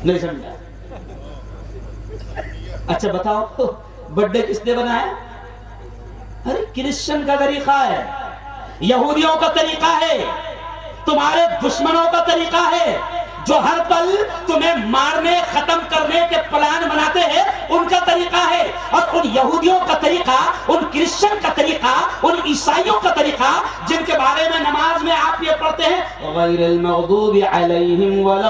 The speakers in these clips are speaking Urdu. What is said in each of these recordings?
نہیں سمجھا؟ اچھا بتاؤ برتھ ڈے کس نے بنایا؟ ارے کرسچن کا طریقہ ہے، یہودیوں کا طریقہ ہے، تمہارے دشمنوں کا طریقہ ہے، جو ہر پل تمہیں مارنے ختم کرنے کے پلان بناتے ہیں، ان کا طریقہ ہے۔ اور ان یہودیوں کا طریقہ، ان کرسچن کا طریقہ، ان عیسائیوں کا طریقہ جن کے بارے میں نماز میں آپ یہ پڑھتے ہیں غیر المغضوب علیہم ولا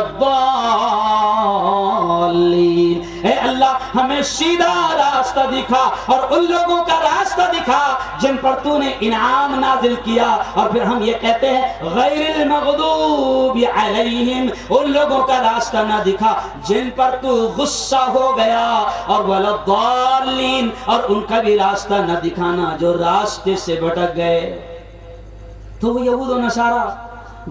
الضالین، اے اللہ ہمیں سیدھا راستہ دکھا اور ان لوگوں کا راستہ دکھا جن پر تو نے انعام نازل کیا۔ اور پھر ہم یہ کہتے ہیں غیر المغضوب علیہم، ان لوگوں کا راستہ نہ دکھا جن پر تو غصہ ہو گیا، اور ولا الضالین، اور ان کا بھی راستہ نہ دکھانا جو راستے سے بھٹک گئے۔ تو وہ یہود و نصارہ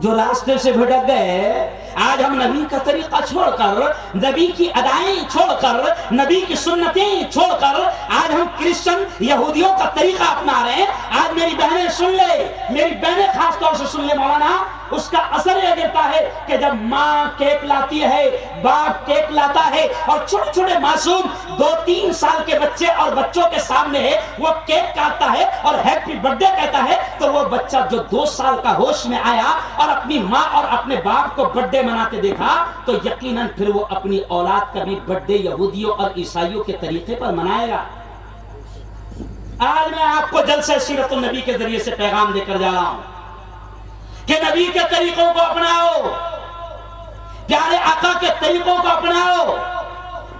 جو راستے سے بھٹک گئے، آج ہم نبی کا طریقہ چھوڑ کر، نبی کی ادائیں چھوڑ کر، نبی کی سنتیں چھوڑ کر آج ہم کرسچن یہودیوں کا طریقہ اپنا رہے ہیں۔ آج میری بہنیں سن لے، میری بہنیں خاص طور سے سن لے مولانا، اس کا اثر یہ دیتا ہے کہ جب ماں کیک لاتی ہے، باپ کیک لاتا ہے، اور چھوٹے چھوٹے معصوم 2-3 سال کے بچے اور بچوں کے سامنے ہے وہ کیک کاٹتا ہے اور ہیپی برتھ ڈے کہتا ہے، تو وہ بچہ جو 2 سال کا ہوش میں آیا اور اپنی ماں اور اپنے باپ کو برتھ ڈے مناتے دیکھا، تو یقیناً پھر وہ اپنی اولاد کا بھی برتھ ڈے یہودیوں اور عیسائیوں کے طریقے پر منائے گا۔ آج میں آپ کو جلسہ سیرت النبی کے ذریعے سے پیغام دے کر جا رہا ہوں کہ نبی کے طریقوں کو اپناؤ، پیارے آقا کے طریقوں کو اپناؤ۔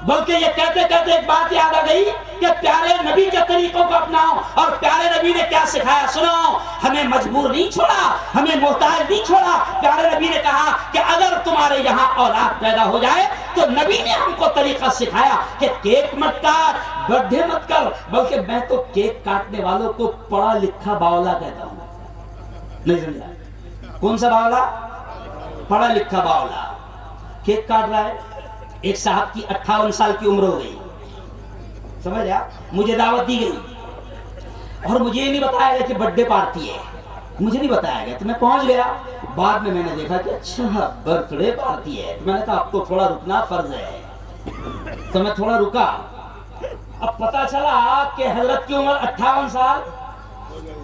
بلکہ یہ کہتے کہتے ایک بات یاد آ گئی کہ پیارے نبی کے طریقوں کو اپناؤ، اور پیارے نبی نے کیا سکھایا سنو، ہمیں مجبور نہیں چھوڑا، ہمیں محتاج نہیں چھوڑا۔ پیارے نبی نے کہا کہ اگر تمہارے یہاں اولاد پیدا ہو جائے تو نبی نے ہم کو طریقہ سکھایا کہ کیک مت کاٹ، برتھ ڈے مت کر، بلکہ میں تو کیک کاٹنے والوں کو پڑھا لکھا باولا کہتا ہوں۔ نہیں سمجھا؟ کون سا باولا؟ پڑھا لکھا باولا۔ کیک کاٹ رہا ہے، ایک صاحب کی 58 سال کی عمر ہو گئی، سمجھ آپ، مجھے دعوت دی گئی اور مجھے یہ نہیں بتایا گیا کہ برتھ ڈے پارٹی ہے، مجھے نہیں بتایا گیا، تو میں پہنچ گیا۔ بعد میں نے دیکھا کہ اچھا برتھ ڈے پارٹی ہے، تو میں نے کہا اب تو تھوڑا رکنا فرض ہے، تو میں تھوڑا رکا۔ اب پتا چلا کہ حضرت کی عمر 58 سال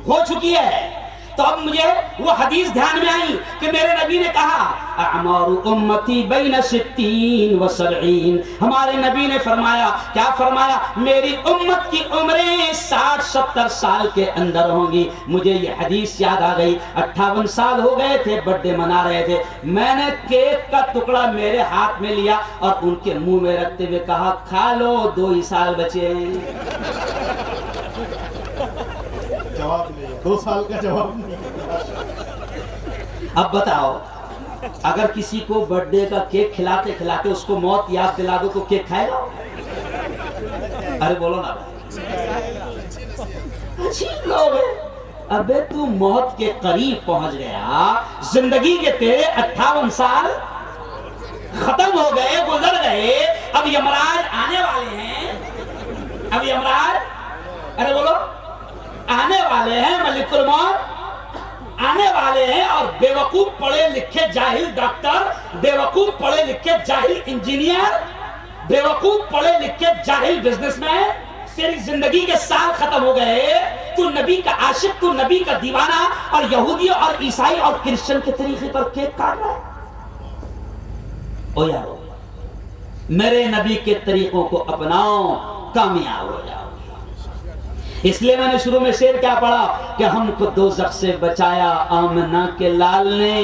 ہو چکی ہے، تو اب مجھے وہ حدیث دھیان میں آئی کہ میرے نبی نے کہا اعمار امتی بین 60 و 70، ہمارے نبی نے فرمایا، کیا فرمایا؟ میری امت کی عمریں 60-70 سال کے اندر ہوں گی۔ مجھے یہ حدیث یاد آ گئی، 58 سال ہو گئے تھے، برتھ ڈے منا رہے تھے، میں نے کیک کا ٹکڑا میرے ہاتھ میں لیا اور ان کے منہ میں رکھتے ہوئے کہا کھا لو، 2 ہی سال بچے ہیں۔ جواب نہیں، 2 سال کا جواب نہیں۔ اب بتاؤ، اگر کسی کو برتھ ڈے کا کیک کھلاتے کھلاتے اس کو موت یاد دلا دو تو کیک کھائے گا؟ ارے بولو نا، عجیب لوگ ہیں۔ ابے تو موت کے قریب پہنچ گیا، زندگی کے تیرے 58 سال ختم ہو گئے، گزر گئے، اب یمراج آنے والے ہیں، اب یمراج، ارے بولو، آنے والے ہیں، ملک الموت آنے والے ہیں، اور بے وقوف پڑھے لکھے جاہل ڈاکٹر، بے وقوف پڑھے لکھے جاہل انجینئر، بے وقوف پڑھے لکھے جاہل بزنس مین، تیری زندگی کے سال ختم ہو گئے، تو نبی کا عاشق، تو نبی کا دیوانہ، اور یہودیوں اور عیسائی اور کرسچن کے طریقے پر کیک کاٹ رہا ہے۔ او یارو، میرے نبی کے طریقوں کو اپناؤ، کامیاب ہو جاؤ۔ اس لیے میں نے شروع میں شعر کیا پڑھا کہ ہم کو دوزخ سے بچایا آمنہ کے لال نے،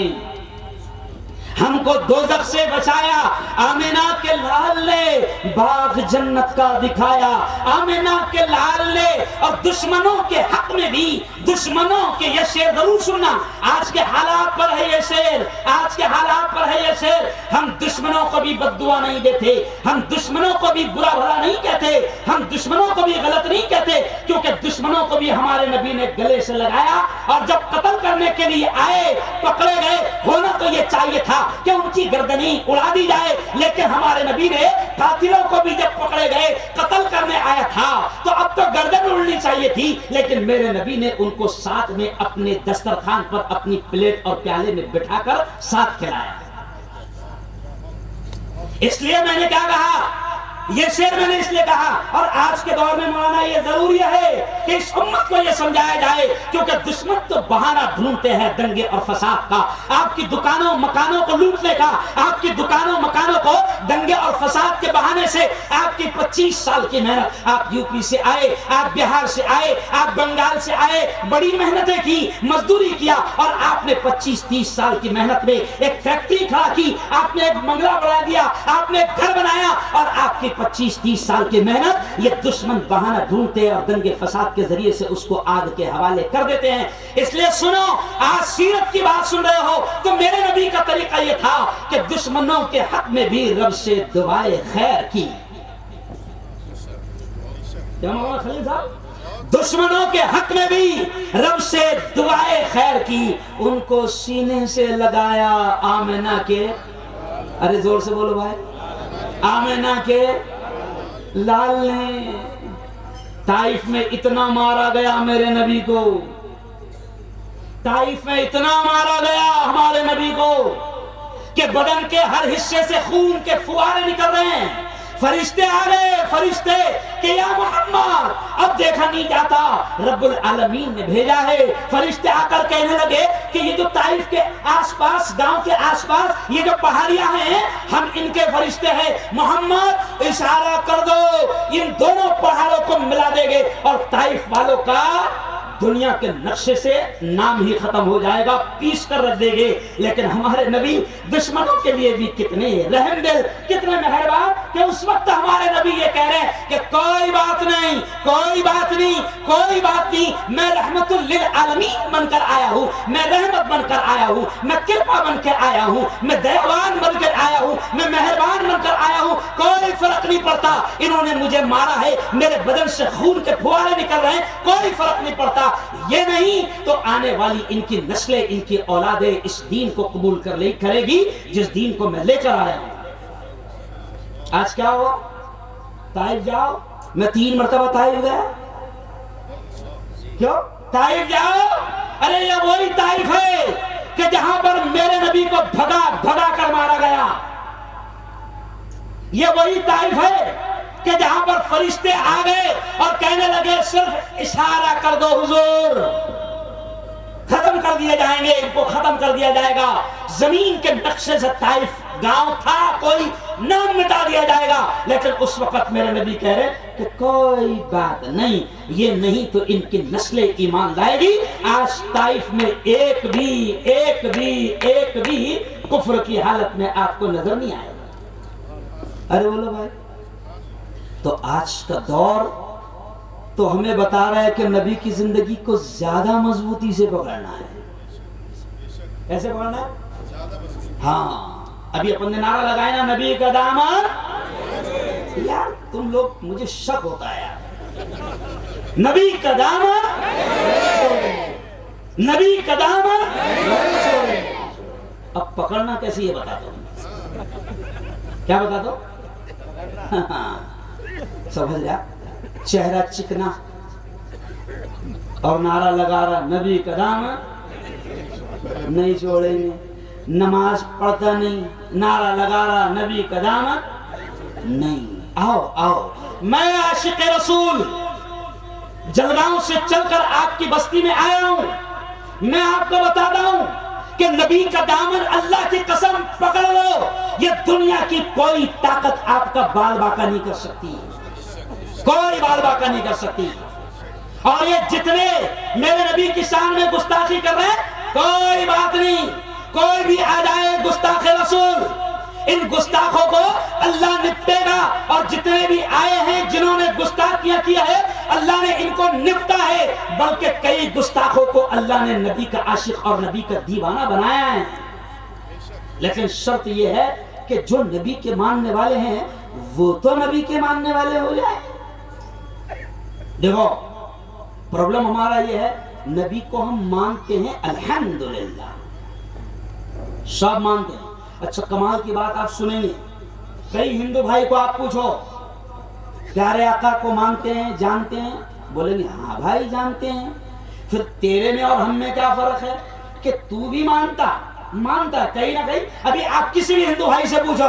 ہم کو دوزخ سے بچایا آمنہ کے لال نے، باغ جنت کا دکھایا آمنہ کے لال نے۔ اور دشمنوں کے حق میں بھی، دشمنوں کے یہ شعر ضرور سننا، آج کے حالات پر ہے یہ شعر، آج کے حالات پر ہے یہ شعر۔ ہم دشمنوں کو بھی بد دعا نہیں دیتے، ہم دشمنوں کو بھی برا بھلا نہیں کہتے، ہم دشمنوں کو بھی غلط نہیں کہتے، کیونکہ دشمنوں کو بھی ہمارے نبی نے گلے سے لگایا، اور جب قتل کرنے کے لیے آئے، پکڑے گئے، ہونا تو یہ چاہیے تھا کہ ان کی گردنیں اڑا دی جائے، لیکن ہمارے نبی نے قاتلوں کو بھی جب پکڑے گئے، قتل کرنے آیا تھا، تو اب تو گردن اڑنی چاہیے تھی، لیکن میرے نبی نے ان کو ساتھ میں اپنے دسترخوان پر اپنی پلیٹ اور پیالے میں بٹھا کر ساتھ کھلایا۔ اس لیے میں نے کیا کہا، یہ شعر میں نے اس لیے کہا، اور آج کے دور میں مولانا یہ ضروری ہے کہ اس امت کو یہ سمجھایا جائے، کیونکہ دشمن تو بہانہ ڈھونڈتے ہیں دنگے اور فساد کا، آپ کی دکانوں مکانوں کو لوٹنے کا، آپ کی دکانوں مکانوں کو دنگے اور فساد کے بہانے سے، آپ کی 25 سال کی محنت، آپ یو پی سے آئے، آپ بہار سے آئے، آپ بنگال سے آئے، بڑی محنتیں کی، مزدوری کیا، اور آپ نے 25-30 سال کی محنت میں ایک فیکٹری کھڑا کی، آپ نے ایک بنگلہ بنا دیا، آپ نے ایک گھر بنایا، اور آپ کی 25-30 سال کی محنت یہ دشمن بہانہ ڈھونڈتے ہیں اور دنگے فساد کے ذریعے سے اس کو آگ کے حوالے کر دیتے ہیں۔ اس لیے سنو، آج سیرت کی بات سن رہے ہو تو میرے نبی کا طریقہ یہ تھا کہ دشمنوں کے حق میں بھی رب سے دعائے خیر کی۔ کیا مولانا خلیل صاحب؟ دشمنوں کے حق میں بھی رب سے دعائے خیر کی، ان کو سینے سے لگایا آمنہ کے، ارے زور سے بولو بھائی، آمنہ کے لال نے۔ طائف میں اتنا مارا گیا میرے نبی کو، طائف میں اتنا مارا گیا ہمارے نبی کو کہ بدن کے ہر حصے سے خون کے فوارے نکل رہے ہیں۔ فرشتے آ گئے، فرشتے کہ یا محمد اب دیکھا نہیں جاتا، رب العالمین نے بھیجا ہے۔ فرشتے آ کر کہنے لگے کہ یہ جو طائف کے آس پاس، گاؤں کے آس پاس یہ جو پہاڑیاں ہیں، ہم ان کے فرشتے ہیں، محمد اشارہ کر دو، ان دونوں پہاڑوں کو ملا دے گے اور طائف والوں کا دنیا کے نقشے سے نام ہی ختم ہو جائے گا، پیس کر رکھ دے گے۔ لیکن ہمارے نبی دشمنوں کے لیے بھی کتنے رحم دل، کتنے مہربان، کہ اس وقت ہمارے نبی یہ کہہ رہے ہیں کہ کوئی بات نہیں، کوئی بات نہیں، کوئی بات نہیں، میں رحمت للعالمین بن کر آیا ہوں، میں رحمت بن کر آیا ہوں، میں کرپا بن کے آیا ہوں، میں دیوان بن کر آیا ہوں، میں مہربان بن کر آیا ہوں، کوئی فرق نہیں پڑتا انہوں نے مجھے مارا ہے، میرے بدن سے خون کے پھوارے نکل رہے ہیں، کوئی فرق نہیں پڑتا۔ یہ نہیں تو آنے والی ان کی نسلیں، ان کی اولادیں اس دین کو قبول کرے گی جس دین کو میں لے کر آیا ہوں۔ آج کیا ہوا؟ طائف جاؤ، میں 3 مرتبہ طائف گیا، کیوں؟ طائف جاؤ، ارے یہ وہی طائف ہے کہ جہاں پر میرے نبی کو بھگا کر مارا گیا، یہ وہی طائف ہے کہ جہاں پر فرشتے آ گئے اور کہنے لگے صرف اشارہ کر دو حضور، ختم کر دیے جائیں گے، ان کو ختم کر دیا جائے گا، زمین کے نقشے سے طائف گاؤں تھا کوئی نام مٹا دیا جائے گا۔ لیکن اس وقت میرے نبی کہہ رہے کہ کوئی بات نہیں، یہ نہیں تو ان کی نسلیں ایمان لائے گی۔ آج طائف میں ایک بھی کفر کی حالت میں آپ کو نظر نہیں آئے گا۔ ارے بولو بھائی، تو آج کا دور تو ہمیں بتا رہا ہے کہ نبی کی زندگی کو زیادہ مضبوطی سے پکڑنا ہے۔ ایسے پکڑنا ہے؟ ہاں، ابھی اپن نے نعرہ لگایا نا، نبی کا دامن، یار تم لوگ مجھے شک ہوتا ہے یار، نبی کا دامن، نبی کا دامن، اب پکڑنا کیسے یہ بتا دو، کیا بتا دو؟ سمجھ لیا، چہرہ چکنا اور نعرہ لگا رہا نبی کا دامن نہیں چھوڑیں گے، نماز پڑھتا نہیں، نعرہ لگا رہا نبی کا دامن نہیں۔ آؤ آؤ، میں عاشق رسول جلگاؤں سے چل کر آپ کی بستی میں آیا ہوں، میں آپ کو بتاتا ہوں کہ نبی کا دامن اللہ کی قسم پکڑ لو، یہ دنیا کی کوئی طاقت آپ کا بال باقا نہیں کر سکتی، کوئی بال باقا نہیں کر سکتی۔ اور یہ جتنے میرے نبی کی شان میں گستاخی کر رہے ہیں، کوئی بات نہیں، کوئی بھی آ جائے گستاخ رسول، ان گستاخوں کو اللہ نپٹے گا، اور جتنے بھی آئے ہیں جنہوں نے گستاخیاں کیا ہے اللہ نے ان کو نپٹا ہے، بلکہ کئی گستاخوں کو اللہ نے نبی کا عاشق اور نبی کا دیوانہ بنایا ہے۔ لیکن شرط یہ ہے کہ جو نبی کے ماننے والے ہیں وہ تو نبی کے ماننے والے ہو جائیں۔ دیکھو پرابلم ہمارا یہ ہے، نبی کو ہم مانتے ہیں الحمدللہ، سب مانتے ہیں۔ اچھا کمال کی بات آپ سنیں گے، کئی ہندو بھائی کو آپ پوچھو پیارے آقا کو مانتے ہیں، جانتے ہیں؟ بولیں گے ہاں بھائی جانتے ہیں۔ پھر تیرے میں اور ہم میں کیا فرق ہے کہ تو بھی مانتا کہیں نہ کہیں۔ ابھی آپ کسی بھی ہندو بھائی سے پوچھو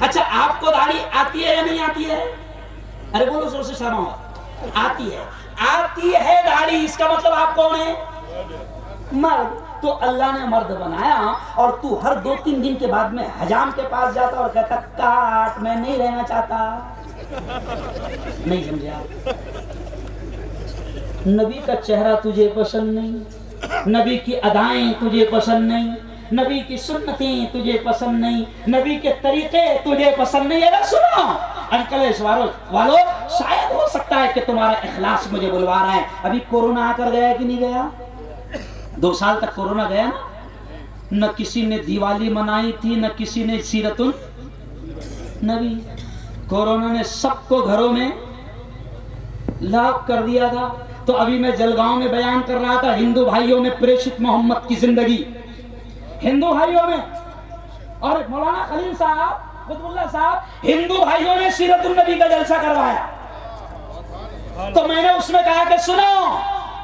اچھا آپ کو داڑھی آتی ہے یا نہیں آتی ہے؟ ارے بولو زور سے شرما. آتی ہے. آتی ہے داڑھی، اس کا مطلب آپ کون ہیں؟ مرد. تو اللہ نے مرد بنایا اور تو ہر 2-3 دن کے بعد میں حجام کے پاس جاتا اور کہتا کاٹ، میں نہیں رہنا چاہتا. نہیں سمجھا؟ نبی کا چہرہ تجھے پسند نہیں، نبی کی ادائیں تجھے پسند نہیں، نبی کی سنتیں تجھے پسند نہیں، نبی کے طریقے تجھے پسند نہیں. اگر سنو انکلیش والو، شاید ہو سکتا ہے کہ تمہارا اخلاص مجھے بلوا رہا ہے. ابھی کورونا آ کر گیا کہ نہیں گیا؟ 2 سال تک کورونا گیا نا. نہ کسی نے دیوالی منائی تھی، نہ کسی نے سیرت النبی. کورونا نے سب کو گھروں میں لاک کر دیا تھا. تو ابھی میں جلگاؤں میں بیان کر رہا تھا، ہندو بھائیوں نے پریشت محمد کی زندگی، ہندو بھائیوں میں، اور مولانا خلیل صاحب، قطب اللہ صاحب، ہندو بھائیوں نے سیرت النبی کا جلسہ کروایا. تو میں نے اس میں کہا کہ سنو،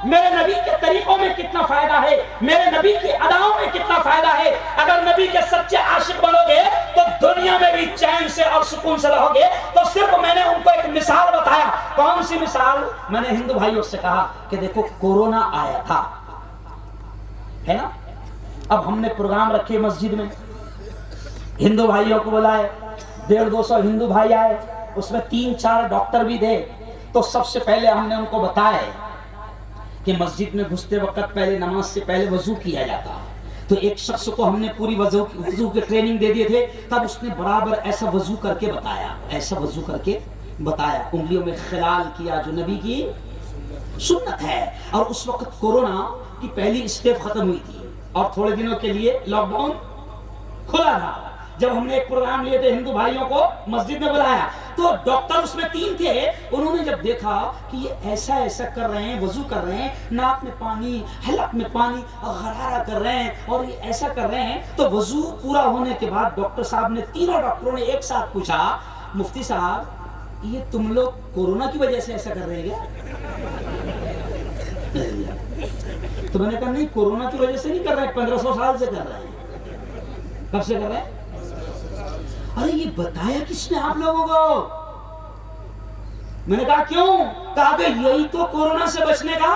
میرے نبی کے طریقوں میں کتنا فائدہ ہے، میرے نبی کی اداؤں میں کتنا فائدہ ہے. اگر نبی کے سچے عاشق بنو گے تو دنیا میں بھی چین سے اور سکون سے رہو گے. تو صرف میں نے ان کو ایک مثال بتایا. کون سی مثال؟ میں نے ہندو بھائیوں سے کہا کہ دیکھو کورونا آیا تھا، ہے نا. اب ہم نے پروگرام رکھے مسجد میں، ہندو بھائیوں کو بلائے، 150-200 ہندو بھائی آئے، اس میں 3-4 ڈاکٹر بھی تھے. تو سب سے پہلے ہم نے ان کو بتایا کہ مسجد میں گھستے وقت پہلے نماز سے پہلے وضو کیا جاتا. تو ایک شخص کو ہم نے پوری وضو کی ٹریننگ دے دیے تھے. تب اس نے برابر ایسا وضو کر کے بتایا، ایسا وضو کر کے بتایا، انگلیوں میں خلال کیا جو نبی کی سنت ہے. اور اس وقت کورونا کی پہلی اسٹیپ ختم ہوئی تھی اور تھوڑے دنوں کے لیے لاک ڈاؤن کھلا تھا. جب ہم نے ایک پروگرام لیے تھے، ہندو بھائیوں کو مسجد میں بلایا، تو ڈاکٹر اس میں 3 تھے. انہوں نے جب دیکھا کہ یہ ایسا ایسا کر رہے ہیں، وضو کر رہے ہیں، ناک میں پانی، حلق میں پانی، غرارہ کر رہے ہیں اور یہ ایسا کر رہے ہیں، تو وضو پورا ہونے کے بعد ڈاکٹر صاحب نے، تینوں ڈاکٹروں نے ایک ساتھ پوچھا، مفتی صاحب یہ تم لوگ کورونا کی وجہ سے ایسا کر رہے ہیں کیا؟ تو میں نے کہا نہیں، کورونا کی وجہ سے نہیں کر رہے ہیں، 1500 سال سے کر رہے ہیں. کب سے کر رہے ہیں؟ ارے یہ بتایا کس نے آپ لوگوں کو؟ میں نے کہا کیوں؟ کہا کہ یہی تو کورونا سے بچنے کا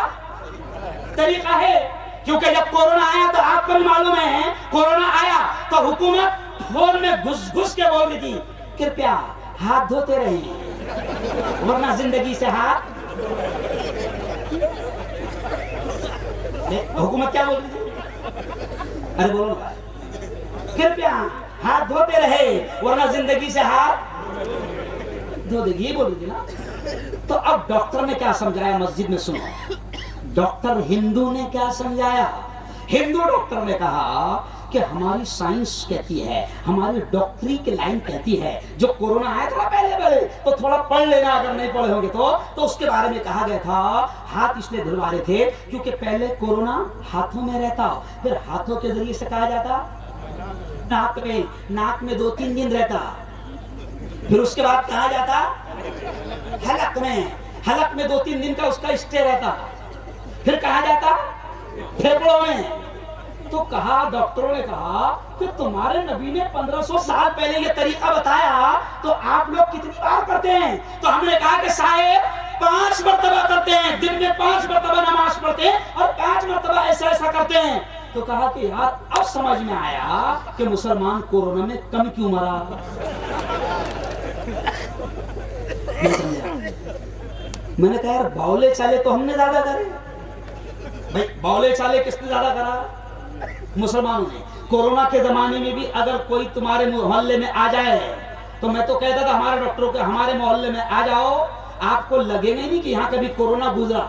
طریقہ ہے. کیونکہ جب کورونا آیا تو آپ کو بھی معلوم ہے، کورونا آیا تو حکومت فون میں گھس گھس کے بول رہی تھی کرپیا ہاتھ دھوتے رہیں ورنہ زندگی سے ہاتھ. حکومت کیا بول رہی تھی؟ ارے بولو کرپیا ہاتھ دھوتے رہے ورنہ زندگی سے ہاتھ دھو دے گی، یہ بول رہی تھی نا. تو اب ڈاکٹر نے کیا سمجھایا مسجد میں؟ سنو، ڈاکٹر ہندو نے کیا سمجھایا. ہندو ڈاکٹر نے کہا کہ ہماری سائنس کہتی ہے، ہماری ڈاکٹری کی لائن کہتی ہے، جو کورونا آیا تھا پہلے تو تھوڑا پڑھ لینا، اگر نہیں پڑھے ہوں گے تو اس کے بارے میں کہا گیا تھا ہاتھ اس لیے دھلوا رہے تھے کیونکہ پہلے کورونا ہاتھوں میں رہتا، پھر ہاتھوں کے ذریعے سے کہا جاتا ناک میں 2-3 دن رہتا، پھر اس کے بعد کہا جاتا حلق میں 2-3 دن کا اس کا اسٹے رہتا، پھر کہا جاتا پھیپڑوں میں. تو کہا، ڈاکٹروں نے کہا کہ تمہارے نبی نے 1500 سال پہلے یہ طریقہ بتایا تو آپ لوگ کتنی بار کرتے ہیں؟ تو ہم نے کہا کہ صاحب 5 مرتبہ کرتے ہیں، دن میں 5 مرتبہ نماز پڑھتے ہیں اور 5 مرتبہ ایسا کرتے ہیں. تو کہا کہ یار اب سمجھ میں آیا کہ مسلمان کورونا میں کم کیوں مرا. میں نے کہا یار باولے چالے تو ہم نے زیادہ کرے. بھائی باولے چالے کس نے زیادہ کرا؟ مسلمانوں نے. کورونا کے زمانے میں بھی اگر کوئی تمہارے محلے میں آ جائے تو میں تو کہتا تھا ہمارے ڈاکٹروں کے، ہمارے محلے میں آ جاؤ، آپ کو لگے گا نہیں کہ یہاں کبھی کورونا گزرا.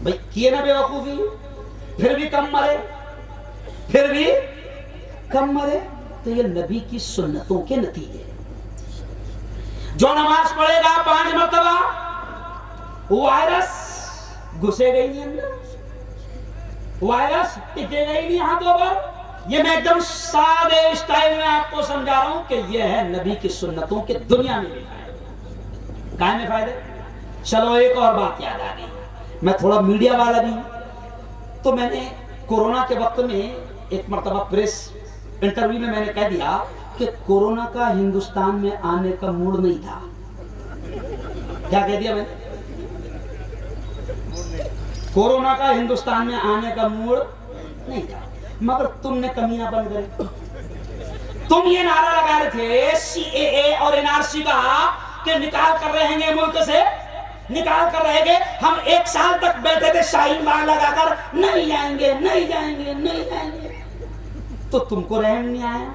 بھائی کیے نا بے وقوفی، پھر بھی کم مرے. تو یہ نبی کی سنتوں کے نتیجے. جو نماز پڑھے گا 5 مرتبہ، وائرس گھسے گئی نہیں اندر، وائرس ٹکے گئی نہیں ہاتھوں پر. یہ میں ایک دم سادے اسٹائل میں آپ کو سمجھا رہا ہوں کہ یہ ہے نبی کی سنتوں کے دنیا میں بھی فائدے. کائیں میں فائدے؟ چلو ایک اور بات یاد آ گئی. میں تھوڑا میڈیا والا بھی، تو میں نے کورونا کے وقت میں ایک مرتبہ پریس انٹرویو میں نے کہہ دیا کہ کورونا کا ہندوستان میں آنے کا موڈ نہیں تھا. کیا کہہ دیا میں نے؟ کورونا کا ہندوستان میں آنے کا موڈ نہیں تھا، مگر تم نے کمیاں بن گئے. تم یہ نعرہ لگا رہے تھے CAA اور NRC کا کہ نکال کر رہیں گے، ملک سے نکال کر رہیں گے. ہم 1 سال تک بیٹھے تھے شاہین باغ لگا کر، نہیں جائیں گے نہیں جائیں گے نہیں جائیں گے. تو تم کو رحم نہیں آیا.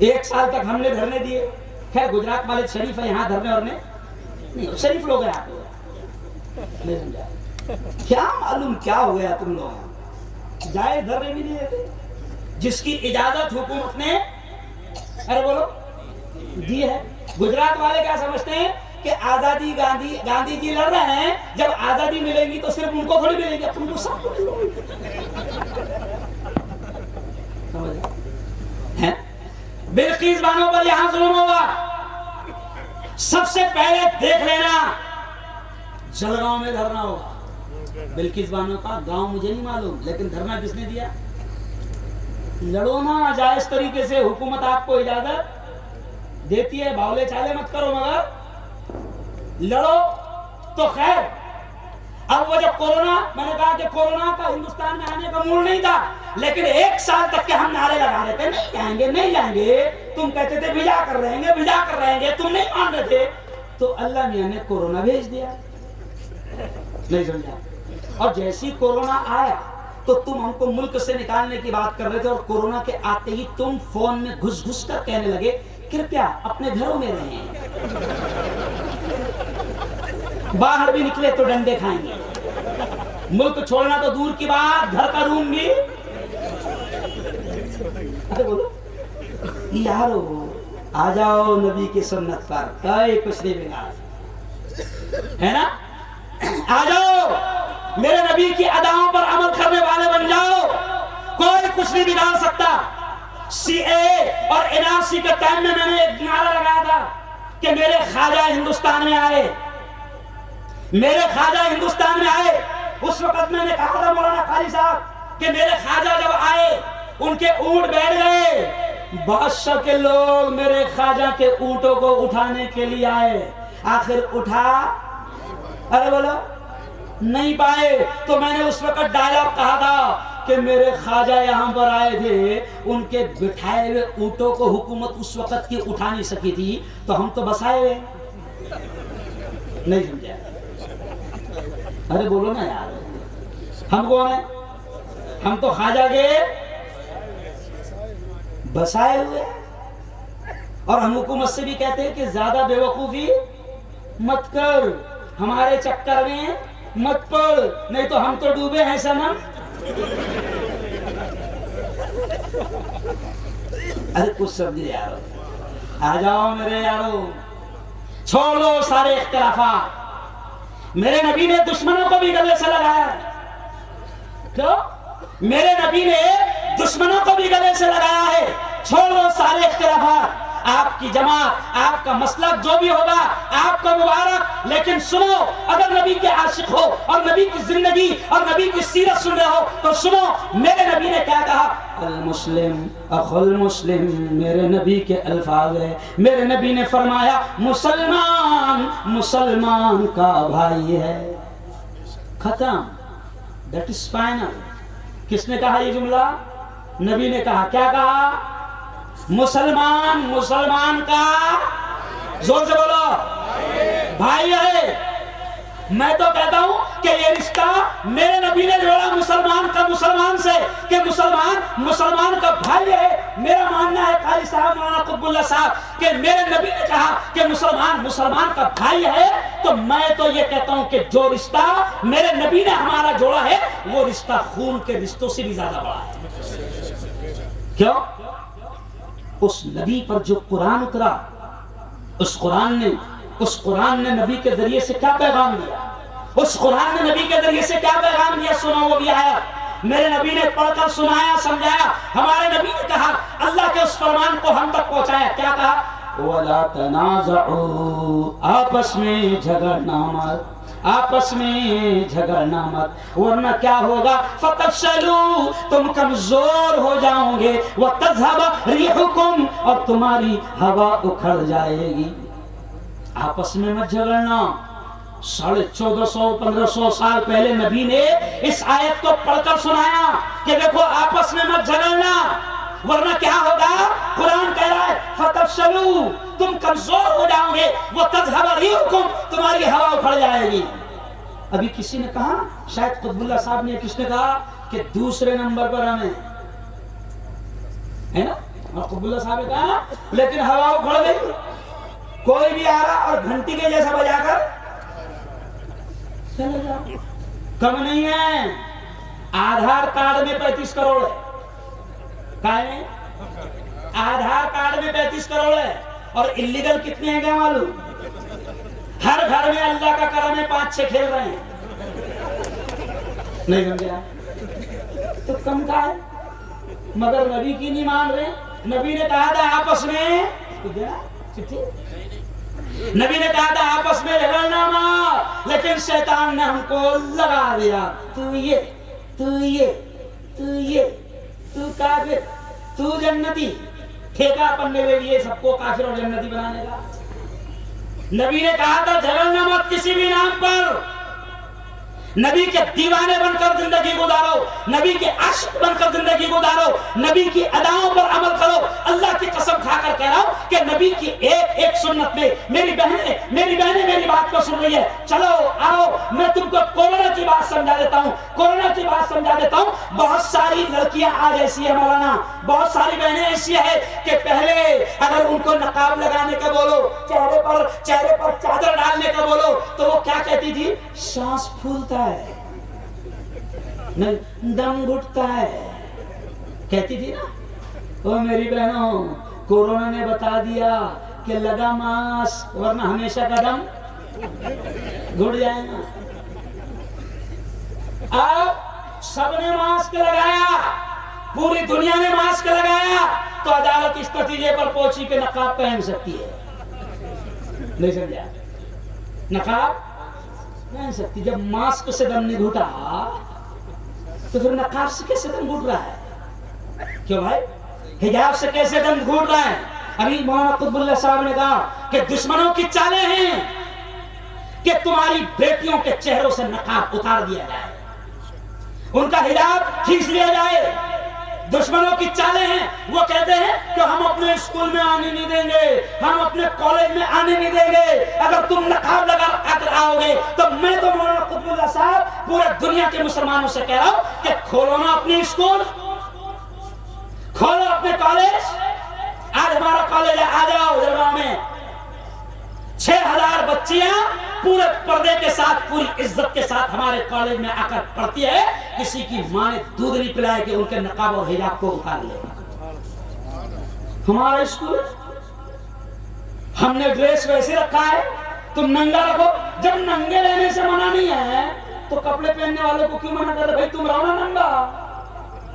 1 سال تک ہم نے دھرنے دیے. خیر گجرات والے شریف ہے، یہاں دھرنے اور نہیں شریف لوگ ہیں. آپ نہیں سمجھا کیا معلوم کیا ہو گیا تم لوگ. جائز دھرنے بھی نہیں دیتے جس کی اجازت حکومت نے ارے بولو دی ہے. گجرات والے کیا سمجھتے ہیں کہ آزادی گاندھی جی لڑ رہے ہیں، جب آزادی ملے گی تو صرف ان کو تھوڑی ملے گی، تم کو سب کو ملے. بلقیس بانو پر یہاں ظلم ہوگا. سب سے پہلے دیکھ لینا جلگاؤں میں دھرنا ہوگا. بلقیس بانو کا گاؤں مجھے نہیں معلوم، لیکن دھرنا کس نے دیا؟ لڑو نا جائز طریقے سے. حکومت آپ کو اجازت دیتی ہے، باولے چالے مت کرو، مگر لڑو تو خیر. اب وہ جب کورونا، میں نے کہا کہ کورونا کا ہندوستان میں آنے کا موڈ نہیں تھا، لیکن 1 سال تک کے ہم نعرے لگا رہے تھے نہیں جائیں گے نہیں جائیں گے. تم کہتے تھے بھجا کر رہیں گے بھجا کر رہیں گے، تم نہیں مان رہے تھے. تو اللہ میاں نے کورونا بھیج دیا. نہیں سمجھا؟ اور جیسی کورونا آیا تو تم ہم کو ملک سے نکالنے کی بات کر رہے تھے، اور کورونا کے آتے ہی تم فون میں گھس گھس کر کہنے لگے کرپیا اپنے گھروں میں رہیں، باہر بھی نکلے تو ڈنڈے کھائیں گے. ملک چھوڑنا تو دور کی بات، گھر کا روم بھی. ارے بولو یارو آ جاؤ نبی کی سنت پر، کوئی کچھ نہیں بگاڑ ہے نا. آ جاؤ میرے نبی کی اداؤں پر عمل کرنے والے بن جاؤ، کوئی کچھ نہیں بگاڑ سکتا. CAA اور NRC کے ٹائم میں نے ایک نعرہ لگایا تھا کہ میرے خواجہ ہندوستان میں آئے، میرے خواجہ ہندوستان میں آئے. اس وقت میں نے کہا تھا مولانا قاری صاحب کہ میرے خواجہ جب آئے ان کے اونٹ بیٹھ گئے، بادشاہ کے لوگ میرے خواجہ کے اونٹوں کو اٹھانے کے لیے آئے، آخر اٹھا ارے بولو نہیں پائے. تو میں نے اس وقت ڈائلاگ کہا تھا کہ میرے خواجہ یہاں پر آئے تھے، ان کے بٹھائے ہوئے اونٹوں کو حکومت اس وقت کی اٹھا نہیں سکی تھی، تو ہم تو بسائے ہوئے. نہیں سمجھا؟ ارے بولو نا یار، ہم کون ہیں؟ ہم تو خواجہ کے بسائے ہوئے. اور ہم حکومت سے بھی کہتے ہیں کہ زیادہ بے وقوفی مت کر، ہمارے چکر میں مت پڑ، نہیں تو ہم تو ڈوبے ہیں صنم. ارے کچھ سمجھے یارو، آ جاؤ میرے یارو، چھوڑ دو سارے اختلافات. میرے نبی نے دشمنوں کو بھی گلے سے لگایا. کیوں؟ میرے نبی نے دشمنوں کو بھی گلے سے لگایا ہے. چھوڑ دو سارے اختلافات. آپ کی جماعت، آپ کا مسلک جو بھی ہوگا آپ کو مبارک، لیکن سنو، اگر نبی کے عاشق ہو اور نبی کی زندگی اور نبی کی سیرت سن رہے ہو تو سنو میرے نبی نے کیا کہا. المسلم اخو المسلم، میرے نبی کے الفاظ ہے. میرے نبی نے فرمایا مسلمان مسلمان کا بھائی ہے. ختم. That is final. کس نے کہا یہ جملہ؟ نبی نے کہا. کیا کہا؟ مسلمان مسلمان کا، زور سے بولو، بھائی ہے. میں تو کہتا ہوں کہ یہ رشتہ میرے نبی نے جوڑا مسلمان کا مسلمان سے، کہ مسلمان مسلمان کا بھائی ہے. میرا ماننا ہے قاری صاحب مولانا قطب اللہ صاحب کہ میرے نبی نے کہا کہ مسلمان مسلمان کا بھائی ہے، تو میں تو یہ کہتا ہوں کہ جو رشتہ میرے نبی نے ہمارا جوڑا ہے وہ رشتہ خون کے رشتوں سے بھی زیادہ بڑا ہے. کیوں؟ اس نبی پر جو قرآن اترا، اس قرآن نے نبی کے ذریعے سے کیا پیغام دیا؟ اس قرآن نے نبی کے ذریعے سے کیا پیغام دیا؟ سنو وہ بھی آیا. میرے نبی نے پڑھ کر سنایا، سمجھایا. ہمارے نبی نے کہا، اللہ کے اس فرمان کو ہم تک پہنچایا. کیا کہا؟ ولا تنازعوا، آپس میں جھگڑنا مت، آپس میں جھگڑنا مت، ورنہ کیا ہوگا؟ فتفشلوا، تم کمزور ہو جاؤ گے، وتذهب ريحكم، اور تمہاری ہوا اکھڑ جائے گی۔ آپس میں مت جھگڑنا۔ 1450-1500 سال پہلے نبی نے اس آیت کو پڑھ کر سنایا کہ دیکھو آپس میں مت جھگڑنا ورنہ کیا ہوگا؟ قرآن کہہ رہا ہے فتفشلوا، تم کمزور ہو جاؤ گے، وتذهب ريحكم، تمہاری ہوا اکھڑ جائے گی۔ ابھی کسی نے کہا، شاید قطب اللہ صاحب نے، کس نے کہا کہ دوسرے نمبر پر ہمیں ہے نا، اور قطب اللہ صاحب نے کہا لیکن ہوا اکھڑ گئی، کوئی بھی آ رہا اور گھنٹی کے جیسا بجا کر چلے جاؤ۔ کم نہیں ہے، آدھار کارڈ میں 35 کروڑ ہے، آدھار کارڈ میں 35 کروڑ ہے، اور اللیگل کتنے ہیں کیا معلوم؟ ہر گھر میں اللہ کا کرم ہے 5-6 کھیل رہے ہیں، نہیں سمجھا؟ تو کم کا ہے، مگر نبی کی نہیں مان رہے۔ نبی نے کہا تھا آپس میں، نبی نے کہا تھا آپس میں جھگڑنا مت، لیکن شیطان نے ہم کو لگا دیا، تو یہ تو یہ تو یہ تو کافر تو جنتی، ٹھیکہ اپن نے لے لیے سب کو کافر اور جنتی بنانے کا۔ نبی نے کہا تھا جھگڑنا مت کسی بھی نام پر، نبی کے دیوانے بن کر زندگی گزارو، نبی کے عاشق بن کر زندگی گزارو، نبی کی اداؤں پر عمل کرو۔ اللہ کی قسم کھا کر کہہ رہا ہوں کہ نبی کی ایک ایک سنت میں میری بہنیں میری بات کو سن رہی ہے، چلو آؤ میں تم کو کورونا کی بات سمجھا دیتا ہوں، کورونا کی بات سمجھا دیتا ہوں۔ بہت ساری لڑکیاں آج ایسی ہیں مولانا، بہت ساری بہنیں ایسی ہیں کہ پہلے اگر ان کو نقاب لگانے کا بولو، چہرے پر چادر ڈالنے کا بولو تو وہ کیا کہتی تھی؟ سانس پھولتا ہے، دم گھٹتا ہے، کہتی تھی نا۔ او میری بہنوں، کورونا نے بتا دیا کہ لگا ماسک ورنہ ہمیشہ کا دم گھٹ جائے گا۔ اب سب نے ماسک لگایا، پوری دنیا نے ماسک لگایا، تو عدالت اس نتیجے پر پہنچی کہ نقاب پہن سکتی ہے، نہیں سمجھا؟ نقاب پہن سکتی۔ جب ماسک سے دم نہیں گھٹا تو پھر نقاب سے کیسے دم گھٹ رہا ہے؟ کیوں بھائی؟ حجاب سے کیسے دم گھٹ رہا ہے؟ ابھی مولانا قطب اللہ صاحب نے کہا کہ دشمنوں کی چالیں ہیں کہ تمہاری بیٹیوں کے چہروں سے نقاب اتار دیا جائے، ان کا حجاب کھینچ لیا جائے۔ دشمنوں کی چالیں ہیں، وہ کہتے ہیں کہ ہم اپنے اسکول میں آنے نہیں دیں گے، ہم اپنے کالج میں آنے نہیں دیں گے اگر تم نقاب لگا کر آؤ گے۔ تو میں تو مولانا قطب اللہ صاحب پورے دنیا کے مسلمانوں سے کہہ رہا ہوں کہ کھولو نا اپنے اسکول، کھولو اپنے کالج۔ آج ہمارا کالج ہے، آ جاؤ جلگاؤں میں 6000 بچیاں پورے پردے کے ساتھ، پوری عزت کے ساتھ ہمارے کالج میں آ کر پڑھتی ہے۔ کسی کی ماں نے دودھ نہیں پلائے کہ ان کے نقاب اور حجاب کو اتار لے۔ ہمارا اسکول، ہم نے ڈریس ویسے رکھا ہے، تم ننگا رکھو۔ جب ننگے رہنے سے منع نہیں ہے تو کپڑے پہننے والوں کو کیوں منع کر رہے؟ بھائی تم رہو نا ننگا،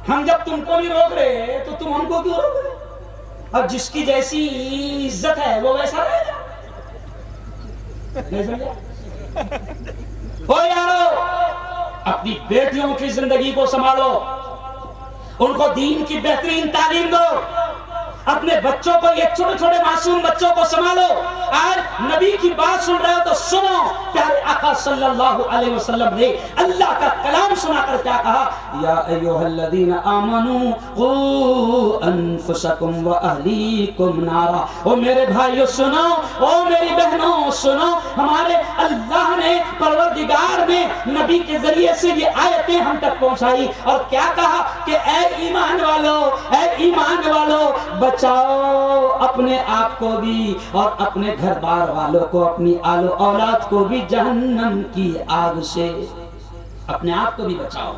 ہم جب تم کو نہیں روک رہے تو تم ہم کو کیوں روک رہے؟ اب جس کی جیسی عزت ہے وہ ویسا رہے گا، نہیں سمجھا؟ او یارو، اپنی بیٹیوں کی زندگی کو سنبھالو، ان کو دین کی بہترین تعلیم دو، اپنے بچوں کو، یہ چھوٹے چھوٹے معصوم بچوں کو سنبھالو۔ آج نبی کی بات سن رہے ہو تو سنو، پیارے آقا صلی اللہ علیہ وسلم نے اللہ کا کلام سنا کر کیا کہا؟ یا ایھا الذین آمنوا قوا انفسکم واہلیکم نارا۔ او میرے بھائیو سنو، او میری بہنوں سنو، ہمارے اللہ نے پروردگار نے نبی کے ذریعے سے یہ آیتیں ہم تک پہنچائی، اور کیا کہا کہ اے ایمان والو، اے ایمان والو، بچاؤ اپنے آپ کو بھی اور اپنے گھر بار والوں کو، اپنی آل و اولاد کو بھی جہنم کی آگ سے، اپنے آپ کو بھی بچاؤ۔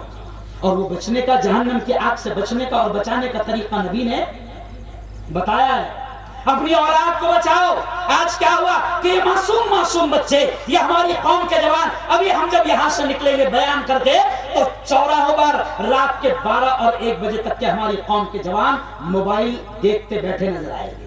اور وہ بچنے کا، جہنم کی آگ سے بچنے کا اور بچانے کا طریقہ نبی نے بتایا ہے۔ اپنی اولاد کو بچاؤ۔ آج کیا ہوا کہ یہ معصوم بچے، یہ ہماری قوم کے جوان، ابھی ہم جب یہاں سے نکلیں گے بیان کر کے تو چوراہوں پر رات کے 12 اور 1 بجے تک کے ہماری قوم کے جوان موبائل دیکھتے بیٹھے نظر آئے گے۔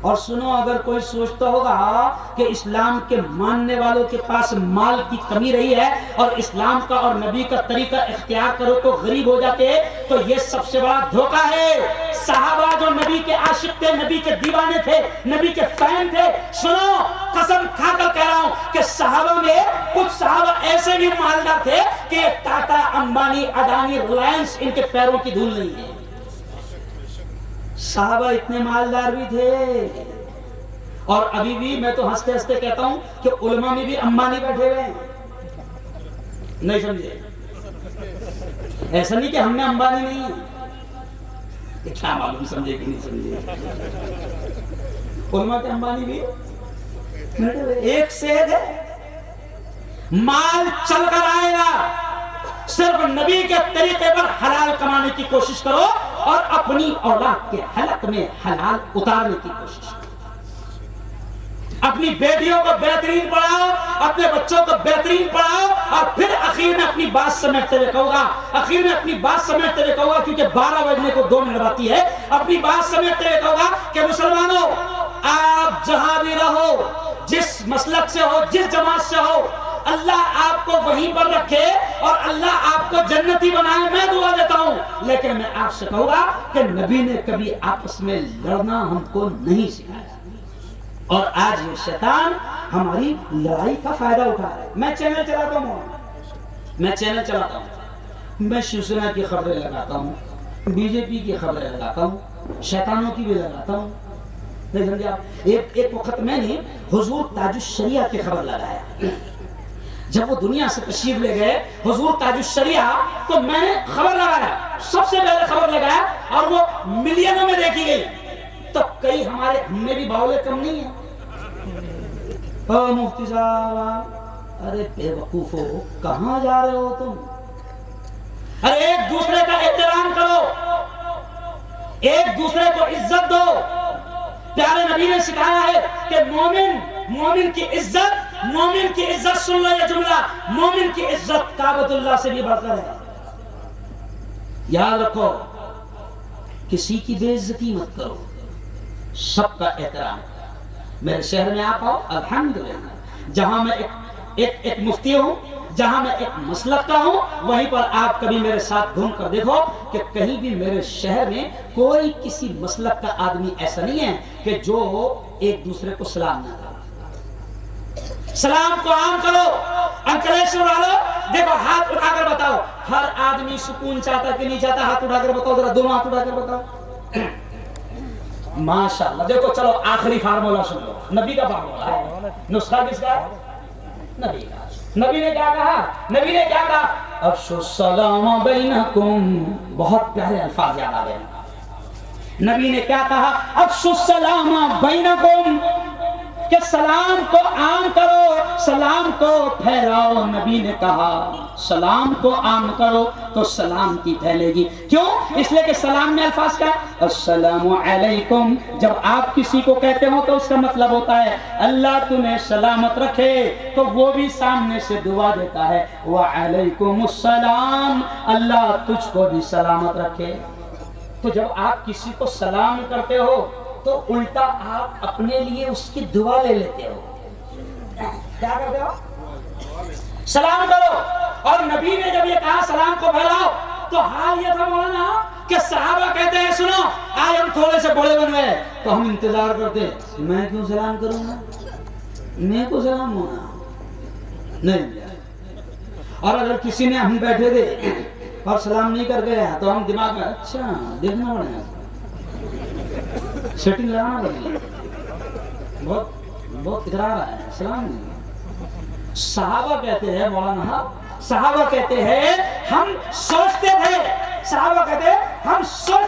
اور سنو، اگر کوئی سوچتا ہوگا کہ اسلام کے ماننے والوں کے پاس مال کی کمی رہی ہے اور اسلام کا اور نبی کا طریقہ اختیار کرو تو غریب ہو جاتے، تو یہ سب سے بڑا دھوکہ ہے۔ صحابہ جو نبی کے عاشق تھے، نبی کے دیوانے تھے، نبی کے فین تھے، سنو قسم کھا کر کہہ رہا ہوں کہ صحابہ میں کچھ صحابہ ایسے بھی مالدار تھے کہ ٹاٹا، امبانی، اڈانی، ریلائنس ان کے پیروں کی دھول نہیں ہے۔ صحابہ اتنے مالدار بھی تھے، اور ابھی بھی میں تو ہنستے ہنستے کہتا ہوں کہ علماء میں بھی امبانی بیٹھے ہوئے ہیں۔ نہیں سمجھے؟ ایسا نہیں کہ ہم میں امبانی نہیں ہے، کیا معلوم سمجھے کہ نہیں سمجھے۔ علماء کے امبانی بھی بیٹھے ہوئے۔ ایک سید ہے، مال چل کر آئے گا، صرف نبی کے طریقے پر حلال کمانے کی کوشش کرو اور اپنی اولاد کے حلق میں حلال اتارنے کی کوشش کرو۔ اپنی بیٹیوں کو بہترین پڑھاؤ، اپنے بچوں کو بہترین پڑھاؤ، اور پھر اخیر میں اپنی بات سمیٹتے ہوئے کہوں گا، کیونکہ 12 بجنے کو 2 منٹ باقی ہے، اپنی بات سمیٹتے ہوئے کہوں گا کہ مسلمانوں، آپ جہاں بھی رہو، جس مسلک سے ہو، جس جماعت سے ہو، اللہ آپ کو وہیں پر رکھے اور اللہ آپ کو جنتی بنائے، میں دعا دیتا ہوں۔ لیکن میں آپ سے کہوں گا کہ نبی نے کبھی آپس میں لڑنا ہم کو نہیں سکھایا، اور آج یہ شیطان ہماری لڑائی کا فائدہ اٹھا رہا ہے۔ میں چینل چلاتا ہوں، میں شیو سینا کی خبریں لگاتا ہوں، بی جے پی کی خبریں لگاتا ہوں، شیطانوں کی بھی لگاتا ہوں، نہیں سمجھے آپ؟ ایک وقت میں نے حضور تاج الشریعہ کی خبر لگایا، جب وہ دنیا سے تشریف لے گئے حضور تاج الشریعہ، تو میں نے خبر لگایا، سب سے پہلے خبر لگایا، اور وہ ملینوں میں دیکھی گئی۔ تو کئی ہم میں بھی باولے کم نہیں ہیں۔ مفتی صاحب، ارے بے وقوفو، کہاں جا رہے ہو تم؟ ارے ایک دوسرے کا احترام کرو، ایک دوسرے کو عزت دو۔ پیارے نبی نے سکھایا ہے کہ مومن کی عزت سن لو یہ جملہ، مومن کی عزت کعبۃ اللہ سے بھی بڑھ کر ہے۔ یاد رکھو، کسی کی بے عزتی مت کرو، سب کا احترام۔ میرے شہر میں آپ آؤ، الحمدللہ، جہاں میں ایک مفتی ہوں، جہاں میں ایک مسلک کا ہوں، وہیں پر آپ کبھی میرے ساتھ گھوم کر دیکھو کہ کہیں بھی میرے شہر میں کوئی کسی مسلک کا آدمی ایسا نہیں ہے کہ جو ایک دوسرے کو سلام نہ کرے۔ سلام کو عام کرو۔ انکلیشور والو دیکھو، ہاتھ اٹھا کر بتاؤ، ہر آدمی سکون چاہتا کہ نہیں چاہتا؟ ہاتھ اٹھا کر بتاؤ ذرا، دونوں ہاتھ اٹھا کر بتاؤ۔ ماشاءاللہ۔ دیکھو چلو آخری فارمولا سن لو، نبی کا فارمولا ہے، نسخہ کس کا ہے؟ نبی کا۔ نبی نے کیا کہا؟ افشوا السلام بینکم۔ بہت پیارے الفاظ یاد آ گئے۔ نبی نے کیا کہا؟ افشوا السلام بینکم، کہ سلام کو عام کرو، سلام کو پھیلاؤ۔ نبی نے کہا سلام کو عام کرو تو سلامتی پھیلے گی۔ کیوں؟ اس لیے کہ سلام میں الفاظ کا السلام علیکم، جب آپ کسی کو کہتے ہو تو اس کا مطلب ہوتا ہے اللہ تمہیں سلامت رکھے، تو وہ بھی سامنے سے دعا دیتا ہے وعلیکم السلام، اللہ تجھ کو بھی سلامت رکھے۔ تو جب آپ کسی کو سلام کرتے ہو تو الٹا آپ اپنے لیے اس کی دعا لے لیتے ہو۔ کیا کرتے ہو؟ سلام کرو۔ اور نبی نے جب یہ کہا سلام کو پھیلاؤ، تو حال یہ تھا مولانا کہ صحابہ کہتے ہیں سنو، آج ہم تھوڑے سے بڑے بن گئے تو ہم انتظار کرتے ہیں، میں کیوں سلام کروں گا؟ میں کو سلام ہونا نہیں۔ اور اگر کسی نے ہم بیٹھے تھے اور سلام نہیں کر گیا تو ہم دماغ میں اچھا دیکھنا پڑے گا، سیٹنگ لگانا پڑے گا، بہت ادھر آ رہا ہے، سلام نہیں۔ صحابہ کہتے ہیں مولانا، صحابہ کہتے ہیں ہم سوچتے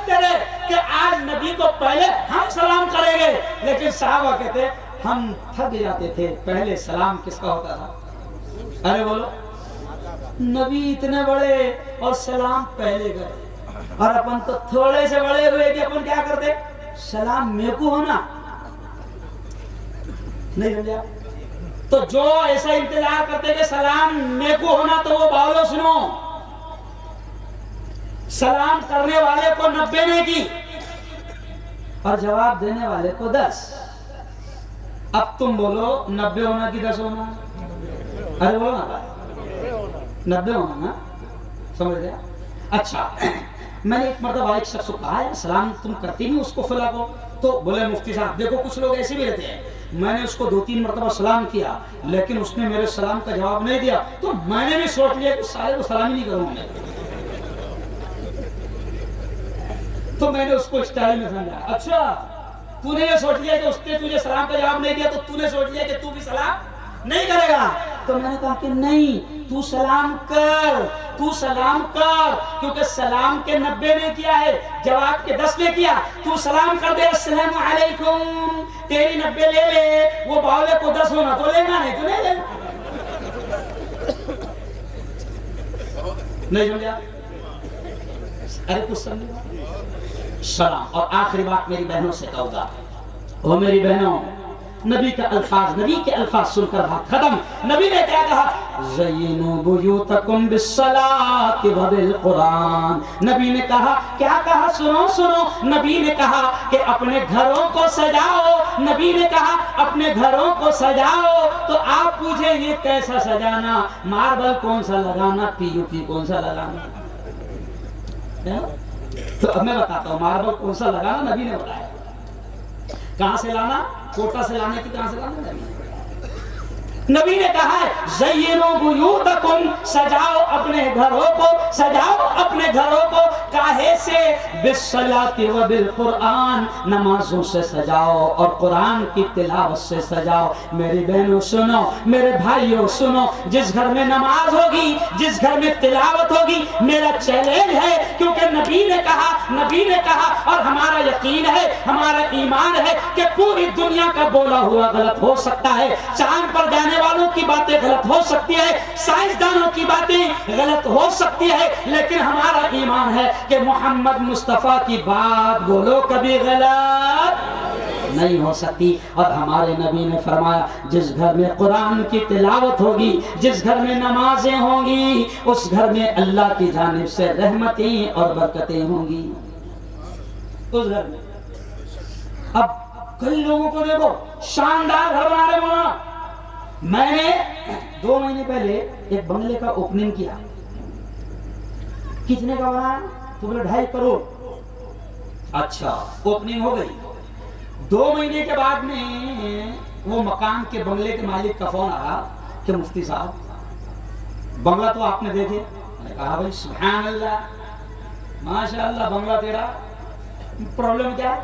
تھے کہ آج نبی کو پہلے ہم سلام کریں گے، لیکن صحابہ کہتے ہیں ہم تھک جاتے تھے، پہلے سلام کس کا ہوتا تھا؟ ارے بولو، نبی اتنے بڑے اور سلام پہلے کرے، اور اپن تو تھوڑے سے بڑے ہوئے کہ اپن کیا کرتے؟ سلام میرے کو ہونا نہیں سمجھا؟ تو جو ایسا انتظار کرتے کہ سلام میرے کو ہونا، تو وہ باولو سنو، سلام کرنے والے کو 90 نے کی اور جواب دینے والے کو 10۔ اب تم بولو 90 ہونا کی 10 ہونا؟ ارے بولو نا بھائی 90 ہونا نا، سمجھ گیا؟ اچھا میں نے ایک مرتبہ ایک شخص کو کہا ہے سلام تم کرتی نہیں اس کو فلاں کو، تو بولے مفتی صاحب دیکھو کچھ لوگ ایسے بھی رہتے ہیں، میں نے اس کو 2-3 مرتبہ سلام کیا لیکن اس نے میرے سلام کا جواب نہیں دیا، تو میں نے بھی سوچ لیا کہ سارے کو سلام ہی نہیں کروں میں، تو میں نے اس کو اسٹائل میں سمجھا اچھا تو نے یہ سوچ لیا کہ اس نے تجھے سلام کا جواب نہیں دیا تو تو نے سوچ لیا کہ تو بھی سلام نہیں کرے گا، تو میں نے کہا کہ نہیں تو سلام کر، تو سلام کر، کیونکہ سلام کے 90 نے کیا ہے جواب کے 10 نے کیا، تو سلام کر دے السلام علیکم، تیری 90 لے لے، وہ باولے کو 10 ہونا تو لے گا نہیں تو نہیں لے گا، نہیں سمجھا؟ ارے کچھ سمجھا؟ سلام۔ اور آخری بات میری بہنوں سے کہوں گا، وہ میری بہنوں نبی کے الفاظ سن کر بات ختم۔ نبی نے کیا کہا؟ زینوا بیوتکم بالصلاۃ وبالقرآن، نبی نے کہا کیا کہا؟ سنو نبی نے کہا کہ اپنے گھروں کو سجاؤ، نبی نے کہا اپنے گھروں کو سجاؤ، تو آپ پوچھیں گے کیسا سجانا؟ ماربل کون سا لگانا، پی او پی کون سا لگانا؟ تو اب میں بتاتا ہوں ماربل کون سا لگانا نبی نے بتایا، کہاں سے لانا؟ کوٹا سے لانے کی، کہاں سے لانا؟ نبی نے کہا ہے زینوا بیوتکم، سجاؤ اپنے گھروں کو، سجاؤ اپنے گھروں کو، کاہے سے؟ بالصلاۃ وبالقرآن، نمازوں سے سجاؤ اور قرآن کی تلاوت سے سجاؤ۔ میری بہنوں سنو، میرے بھائیوں سنو، جس گھر میں نماز ہوگی، جس گھر میں تلاوت ہوگی، میرا چیلنج ہے، کیونکہ نبی نے کہا اور ہمارا یقین ہے، ہمارا ایمان ہے کہ پوری دنیا کا بولا ہوا غلط ہو سکتا ہے، چاند پر جانے والوں کی باتیں غلط ہو سکتی ہے، سائنسدانوں کی باتیں غلط ہو سکتی ہے، لیکن ہمارا ایمان ہے کہ محمد مصطفیٰ کی بات بولو کبھی غلط نہیں ہو سکتی۔ اور ہمارے نبی نے فرمایا جس گھر میں قرآن کی تلاوت ہوگی، جس گھر میں نمازیں ہوں گی، اس گھر میں اللہ کی جانب سے رحمتیں اور برکتیں ہوں گی، اس گھر میں۔ اب کئی لوگوں کو دیکھو شاندار گھر بنا رہے مولانا، میں نے 2 مہینے پہلے ایک بنگلے کا اوپننگ کیا، کتنے کا بنا؟ تو بولے 2.5 کروڑ۔ اچھا اوپننگ ہو گئی، 2 مہینے کے بعد میں وہ مکان کے بنگلے کے مالک کا فون آیا کہ مفتی صاحب بنگلہ تو آپ نے دیکھے؟ میں نے کہا بھائی سبحان اللہ ماشاء اللہ بنگلہ تیرا، پرابلم کیا ہے؟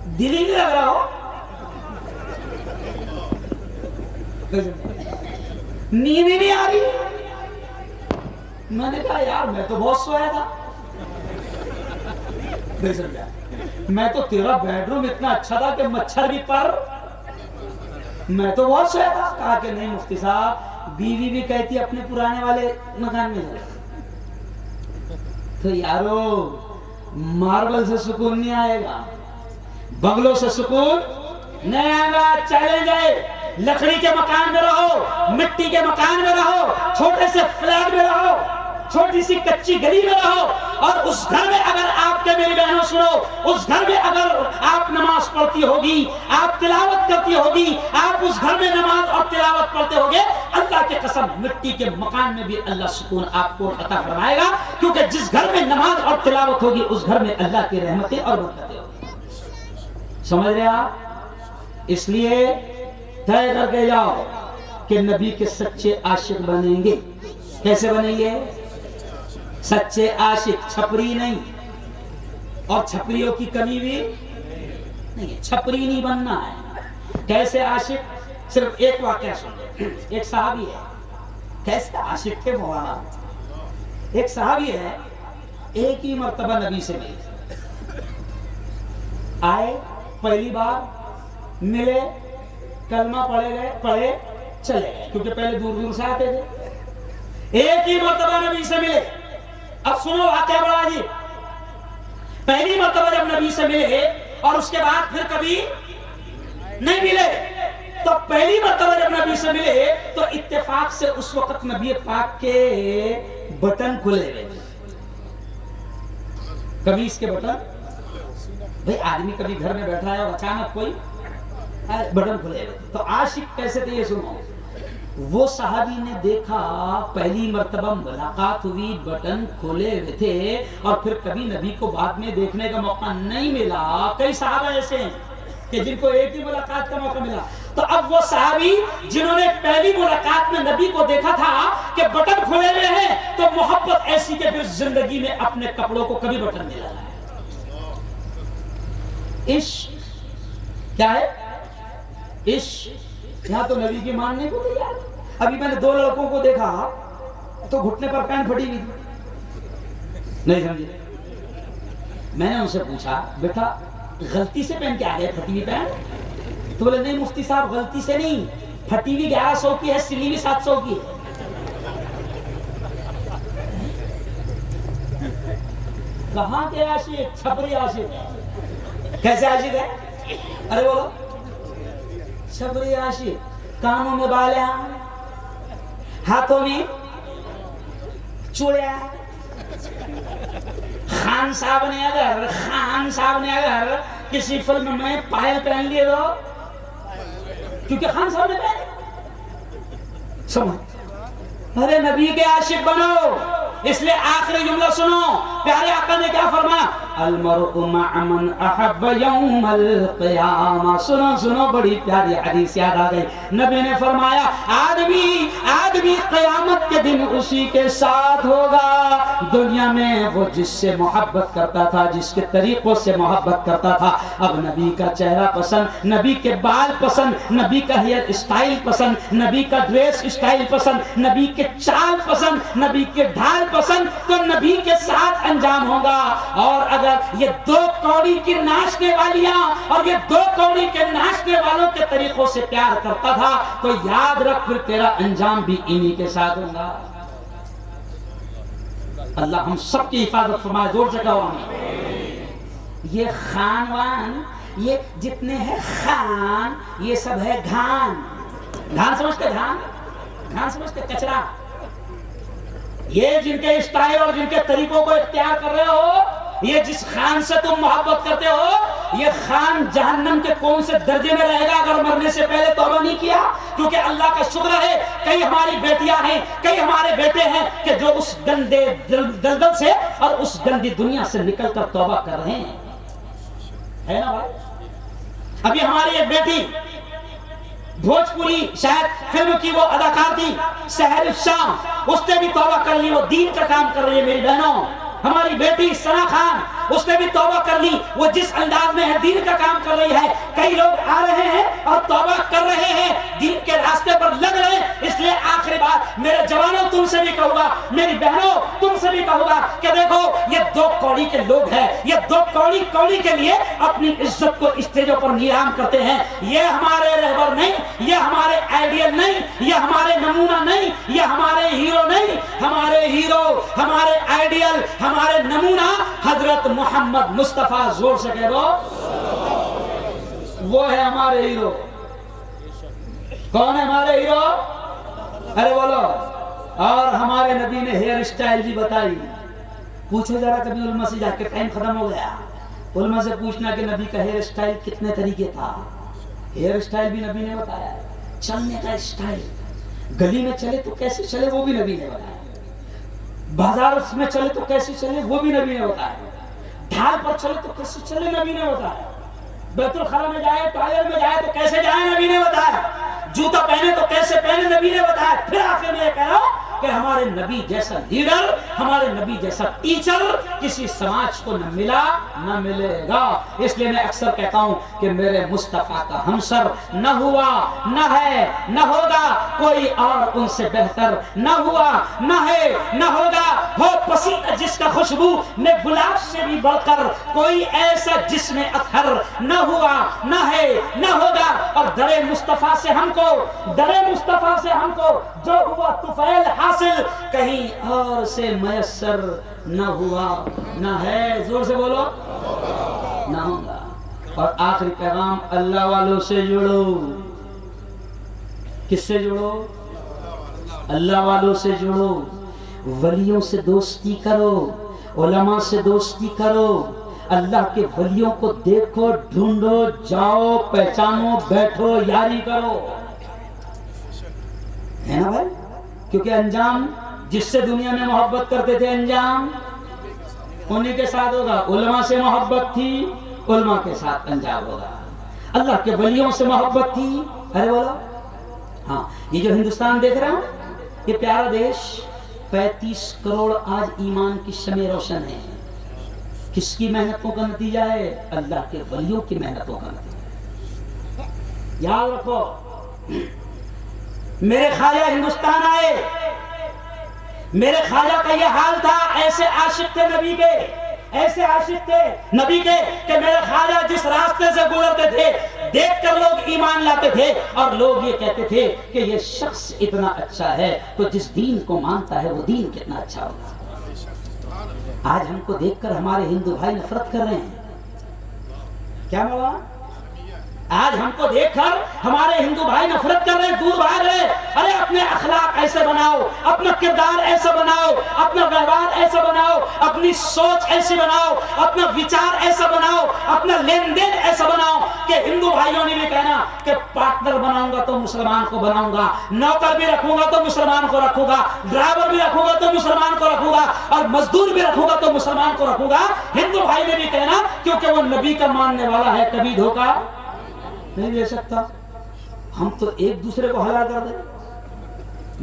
دل ہی نہیں لگ رہا ہو، نیند ہی نہیں آ رہی۔ میں نے کہا یار میں تو بہت سویا تھا، میں تو تیرا بیڈ روم اتنا اچھا تھا کہ مچھر بھی پر، میں تو بہت سویا تھا۔ کہا کہ نہیں مفتی صاحب بیوی بھی کہتی اپنے پرانے والے مکان میں جائے، تو یارو ماربل سے سکون نہیں آئے گا، بنگلوں سے سکون نہیں آئے گا، چیلنج ہے۔ لکڑی کے مکان میں رہو، مٹی کے مکان میں رہو، چھوٹے سے فلیٹ میں رہو، چھوٹی سی کچی گلی میں رہو، اور اس گھر میں اگر آپ کے میری بہنوں سنو، اس گھر میں اگر آپ نماز پڑھتی ہوگی، آپ تلاوت کرتی ہوگی، آپ اس گھر میں نماز اور تلاوت پڑھتے ہوگے، اللہ کی قسم مٹی کے مکان میں بھی اللہ سکون آپ کو عطا فرمائے گا، کیونکہ جس گھر میں نماز اور تلاوت ہوگی اس گھر میں اللہ کی رحمتیں اور برکتیں ہوگی۔ سمجھ رہے آپ؟ اس لیے طے کر کے جاؤ کہ نبی کے سچے عاشق بنیں گے۔ کیسے بنیں گے؟ سچے عاشق، چھپری نہیں، اور چھپریوں کی کمی بھی نہیں، چھپری نہیں بننا ہے۔ کیسے عاشق؟ صرف ایک واقعہ سن، ایک صحابی ہے، کیسے عاشق تھے مولانا، ایک صحابی ہے، ایک ہی مرتبہ نبی سے ملے، آئے پہلی بار ملے، کلمہ پڑھے چلے گئے، کیونکہ پہلے دور دور سے آتے تھے، ایک ہی مرتبہ نبی سے ملے۔ اب سنو واقعہ بڑا عجیب، پہلی مرتبہ جب نبی سے ملے اور اس کے بعد پھر کبھی نہیں ملے، تو پہلی مرتبہ جب نبی سے ملے تو اتفاق سے اس وقت نبی پاک کے بٹن کھلے ہوئے، قمیص کے بٹن۔ بھئی آدمی کبھی گھر میں بیٹھا ہے اور اچانک کوئی بٹن کھلے ہوئے. تو عاشق کیسے تھے یہ سنو. وہ صحابی نے دیکھا پہلی مرتبہ ملاقات ہوئی, بٹن کھولے ہوئے تھے, اور پھر کبھی نبی کو بعد میں دیکھنے کا موقع نہیں ملا. کئی صحابہ ایسے ہیں کہ جن کو ایک ہی ملاقات کا موقع ملا. تو اب وہ صحابی جنہوں نے پہلی ملاقات میں نبی کو دیکھا تھا کہ بٹن کھولے ہوئے ہیں, تو محبت ایسی کہ پھر زندگی میں اپنے کپڑوں کو کبھی بٹن نہیں لگایا. عشق کیا ہے؟ عشق. یہاں تو نبی کی ماننے کو تیار. ابھی میں نے 2 لڑکوں کو دیکھا تو گھٹنے پر پینٹ پھٹی ہوئی تھی, نہیں سمجھے. میں نے ان سے پوچھا بیٹا غلطی سے پہن کے آ گئے پھٹی ہوئی پینٹ؟ تو بولے نہیں مفتی صاحب غلطی سے نہیں, پھٹی ہوئی 1100 کی ہے, سلی ہوئی 700 کی ہے. کہاں کے عاشق؟ چھپری عاشق. کیسے عاشق ہے؟ ارے بولو. چھپری عاشق. کانوں میں بالیاں, ہاتھوں میں چوڑیاں. خان صاحب نے اگر کسی فلم میں پائل پہن لیے تو, کیونکہ خان صاحب نے پہنے. سمجھ, ارے نبی کے عاشق بنو. اس لیے آخری جملہ سنو, پیارے آقا نے کیا فرمایا؟ المرء مع من احب یوم القیامہ. سنو بڑی پیاری حدیث یاد آ گئی. نبی نے فرمایا آدمی قیامت کے دن اسی کے ساتھ ہوگا دنیا میں وہ جس سے محبت کرتا تھا, جس کے طریقوں سے محبت کرتا تھا. اب نبی کا چہرہ پسند, نبی کے بال پسند, نبی کا ہیئر اسٹائل پسند, نبی کا ڈریس اسٹائل پسند, نبی کے چال پسند, نبی کے ڈھال پسند, تو نبی کے ساتھ انجام ہوگا. اور اگر یہ 2 کوڑی کی ناچنے والیاں اور یہ 2 کوڑی کے ناچنے والوں کے طریقوں سے پیار کرتا تھا, تو یاد رکھ پھر تیرا انجام بھی انہی کے ساتھ ہوگا. اللہ ہم سب کی حفاظت فرمائے. زور سے کہو آمین. یہ خانوان, یہ جتنے ہیں خان, یہ سب ہے گھان. گھان سمجھتے؟ گھان سمجھتے؟ کچرا. یہ جن کے اسٹائل اور جن کے طریقوں کو اختیار کر رہے ہو, یہ جس خان سے تم محبت کرتے ہو, یہ خان جہنم کے کون سے درجے میں رہے گا اگر مرنے سے پہلے توبہ نہیں کیا. کیونکہ اللہ کا شکر ہے کئی ہماری بیٹیاں ہیں, کئی ہمارے بیٹے ہیں کہ جو اس گندے دلدل سے اور اس گندی دنیا سے نکل کر توبہ کر رہے ہیں, ہے نا بھائی. ابھی ہماری ایک بیٹی بھوجپوری شاید فلم کی وہ اداکار تھی, سحر شام, اس نے بھی توبہ کر لی, وہ دین کا کام کر رہی ہے. میری بہنوں, ہماری بیٹی ثنا خان, اس نے بھی توبہ کر لی, وہ جس انداز میں ہے دین کا کام کر رہی ہے. کئی لوگ آ رہے ہیں اور توبہ کر رہے ہیں, دین کے راستے پر لگ رہے ہیں. اس لیے آخری بات میرے جوانوں تم سے بھی کہوں گا, میری بہنوں تم سے بھی کہوں گا کہ دیکھو یہ 2 کوڑی کے لوگ ہیں, یہ 2 کوڑی کے لیے اپنی عزت کو اسٹیجوں پر نیلام کرتے ہیں. یہ ہمارے رہبر نہیں, یہ ہمارے آئیڈیل نہیں, یہ ہمارے نمونہ نہیں, یہ ہمارے ہیرو نہیں. ہمارے ہیرو, ہمارے آئیڈیل, ہمارے نمونہ حضرت محمد مصطفیٰ. زور سے کہہ دو, وہ ہے ہمارے ہیرو. کون ہے ہمارے ہیرو؟ ارے بولو. اور ہمارے نبی نے ہیئر اسٹائل بھی بتائی. پوچھو ذرا کبھی علماء سے جا کے, ٹائم ختم ہو گیا, علماء سے پوچھنا کہ نبی کا ہیئر اسٹائل کتنے طریقے تھا. ہیئر اسٹائل بھی نبی نے بتایا. چلنے کا اسٹائل, گلی میں چلے تو کیسے چلے وہ بھی نبی نے بتایا. بازار میں چلے تو کیسے چلے وہ بھی نبی نے بتایا. ڈھال پر چلے تو کیسے چلے نبی نے بتایا. بیت الخلا میں جائے, ٹوائلٹ میں جائے تو کیسے جائے نبی نے بتایا. جوتا پہنے تو کیسے پہنے نبی نے بتایا. پھر آخر میں یہ کہہ رہا ہوں کہ ہمارے نبی جیسا لیڈر, ہمارے نبی جیسا ٹیچر کسی سماج کو نہ ملا نہ ملے گا. اس لیے میں اکثر کہتا ہوں کہ میرے مصطفیٰ کا ہمسر نہ ہوا, نہ ہے, نہ ہوگا کوئی اور ان سے بہتر. نہ ہوا, نہ ہے, نہ ہوگا. ہو پسینہ جس کا خوشبو میں گلاب سے بھی بڑھ کر, کوئی ایسا جس میں اطہر. نہ ہوا, نہ ہے, نہ ہوگا. اور درے مصطفیٰ سے ہم کو, درے مصطفیٰ سے ہم کو جو ہوا طفیل حاصل, کہیں اور سے میسر نہ ہوا نہ ہے. زور سے بولو, نہ ہوگا. اور آخری پیغام, اللہ والوں سے جڑو. کس سے جڑو؟ اللہ والوں سے جڑو. ولیوں سے دوستی کرو, علماء سے دوستی کرو, اللہ کے ولیوں کو دیکھو، ڈھونڈو، جاؤ، پہچانو، بیٹھو، یاری کرو، ہے نا بھائی؟ کیونکہ انجام جس سے دنیا میں محبت کرتے تھے انجام انہی کے ساتھ ہوگا. علماء سے محبت تھی، علماء کے ساتھ انجام ہوگا. اللہ کے ولیوں سے محبت تھی. ارے بولو ہاں. یہ جو ہندوستان دیکھ رہا ہوں، یہ پیارا دیش، 35 کروڑ آج ایمان کی شمع روشن ہے. کس کی محنتوں کا نتیجہ ہے؟ اللہ کے ولیوں کی محنتوں کا نتیجہ. یاد رکھو، میرے خواجہ ہندوستان آئے، میرے خواجہ کا یہ حال تھا. ایسے عاشق تھے نبی کے، ایسے عاشق تھے نبی کے کہ میرے خواجہ جس راستے سے گزرتے تھے دیکھ کر لوگ ایمان لاتے تھے، اور لوگ یہ کہتے تھے کہ یہ شخص اتنا اچھا ہے تو جس دین کو مانتا ہے وہ دین کتنا اچھا ہوگا. آج ہم کو دیکھ کر ہمارے ہندو بھائی نفرت کر رہے ہیں. کیا مولانا؟ آج ہم کو دیکھ کر ہمارے ہندو بھائی نفرت کر رہے ہیں، دور بھاگ رہے. ارے اپنے اخلاق ایسے بناؤ، اپنا کردار ایسا بناؤ، اپنا ویوہار ایسا بناؤ، اپنی سوچ ایسی بناؤ، اپنا وچار ایسا بناؤ، اپنا لین دین ایسا بناؤ کہ ہندو بھائیوں نے بھی کہنا کہ پارٹنر بناؤں گا تو مسلمان کو بناؤں گا، نوکر بھی رکھوں گا تو مسلمان کو رکھوں گا، ڈرائیور بھی رکھوں گا تو مسلمان کو رکھوں گا، اور مزدور بھی رکھوں گا تو مسلمان کو رکھوں گا. ہندو بھائی نے بھی کہنا کیونکہ وہ نبی کا ماننے والا ہے، کبھی دھوکہ نہیں لے سکتا. ہم تو ایک دوسرے کو ہلا کر دیں،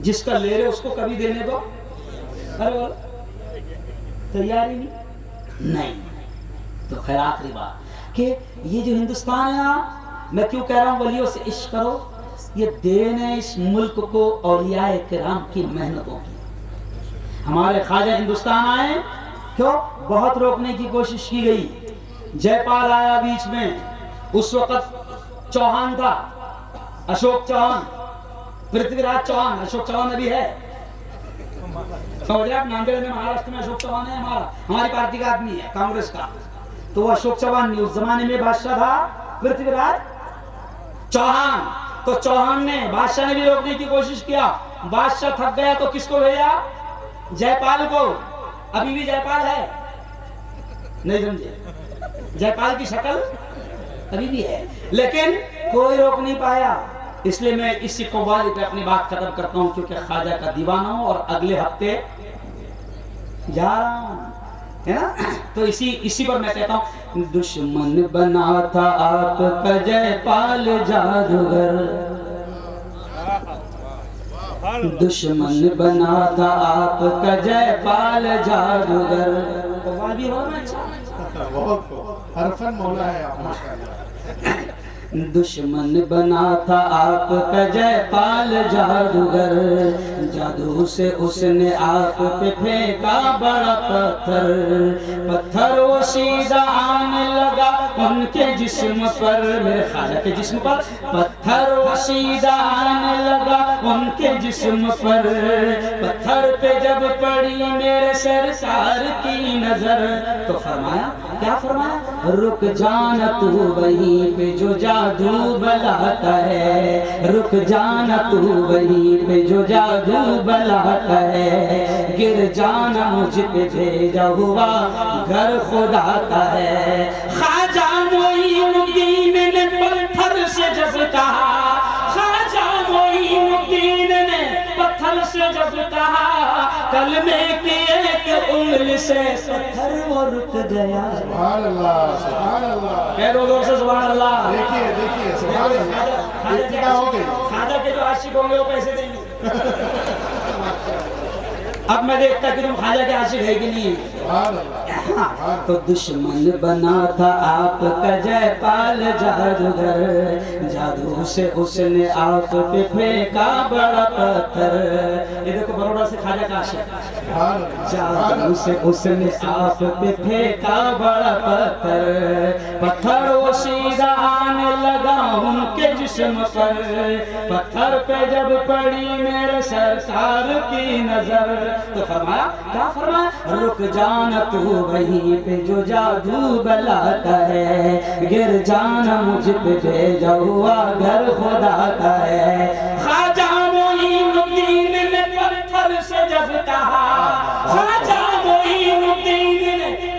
جس کا لے رہے اس کو کبھی دینے کو تیاری نہیں. تو خیر آخری بات کہ یہ جو ہندوستان ہے، میں کیوں کہہ رہا ہوں ولیوں سے عشق کرو، یہ دین ہے اس ملک کو اولیاء کرام کی محنتوں کی. ہمارے خواجہ ہندوستان آئے، کیوں؟ بہت روکنے کی کوشش کی گئی. جے پال آیا بیچ میں، اس وقت چوہان تھا، اشوک چوہان، پرتھوی راج چوہان. اشوک چوہان ابھی ہے، سمجھ رہے آپ؟ ناندیڑ میں مہاراشٹر میں اشوک چوہان ہے، ہماری پارٹی کا آدمی ہے، کانگریس کا. تو وہ اشوک چوہان نہیں، اس زمانے میں بادشاہ تھا پرتھوی راج چوہان. تو چوہان نے، بادشاہ نے بھی روکنے کی کوشش کیا. بادشاہ تھک گیا تو کس کو بھیجا؟ جے پال کو. ابھی بھی جے پال ہے، نہیں سمجھے؟ جے پال کی شکل ابھی بھی ہے، لیکن کوئی روک نہیں پایا. اس لیے میں اسی قوالی پہ اپنی بات ختم کرتا ہوں، کیونکہ خواجہ کا دیوانہ ہوں اور اگلے ہفتے جا رہا ہوں، ہے نا؟ تو اسی پر میں کہتا ہوں، دشمن بنا تھا آپ کا جے پال جادوگر، دشمن بنا تھا آپ کا جے پال جادوگر. قوال بھی ہو میں اچھا بہت حرفن مولا ہے آپ. دشمن بنا تھا آپ کا جے پال جادوگر، جادو سے اس نے آپ پہ پھینکا بڑا پتھر، پتھر وہ سیدھا آنے لگا ان کے جسم پر، میرے خواجہ کے جسم پر. پتھر وہ سیدھا آنے لگا ان کے جسم پر، پتھر پہ جب پڑی میرے سرکار کی نظر تو فرمایا، کیا فرمایا؟ رک جانا تو وہیں پہ جو جادو بلاتا ہے، رک جانا تو وہیں پہ جو جادو بلاتا ہے، گر جانا مجھ پہ بھیجا ہوا گھر خدا کا ہے. خواجہ معین الدین نے پتھر سے جب کہا، خواجہ معین الدین نے پتھر سے جب کہا، کلمے کی ایک انگلی سے پتھر وہ رک گیا. سبحان اللہ، سبحان اللہ. کہہ دو زور سے سبحان اللہ. دیکھیے سبحان اللہ. ابتدا ہو گئی. خواجہ کے جو عاشق ہوں گے وہ پیسے دیں گے. اب میں دیکھتا کہ تم خواجہ کے عاشق ہے کہ نہیں. تو دشمن بنا تھا آپ کا جے پال جادوگر، جادو سے اس نے آپ پہ پھینکا بڑا پتھر. یہ دیکھو بروڑا سے خواجہ کا عاشق، جادو سے اس نے آپ پہ پھینکا بڑا پتھر، پتھر وہ سیدھا آنے لگا ان کے جسم پر، پتھر پہ جب پڑی میرے سرکار کی نظر تو فرمایا، کیا فرمایا؟ رک جانا تو وہیں پہ جو جادو بلاتا ہے، گر جانا مجھ پہ بھیجا ہوا گھر خدا کا ہے. خواجہ معین الدین نے پتھر سے جب کہا، خواجہ معین الدین نے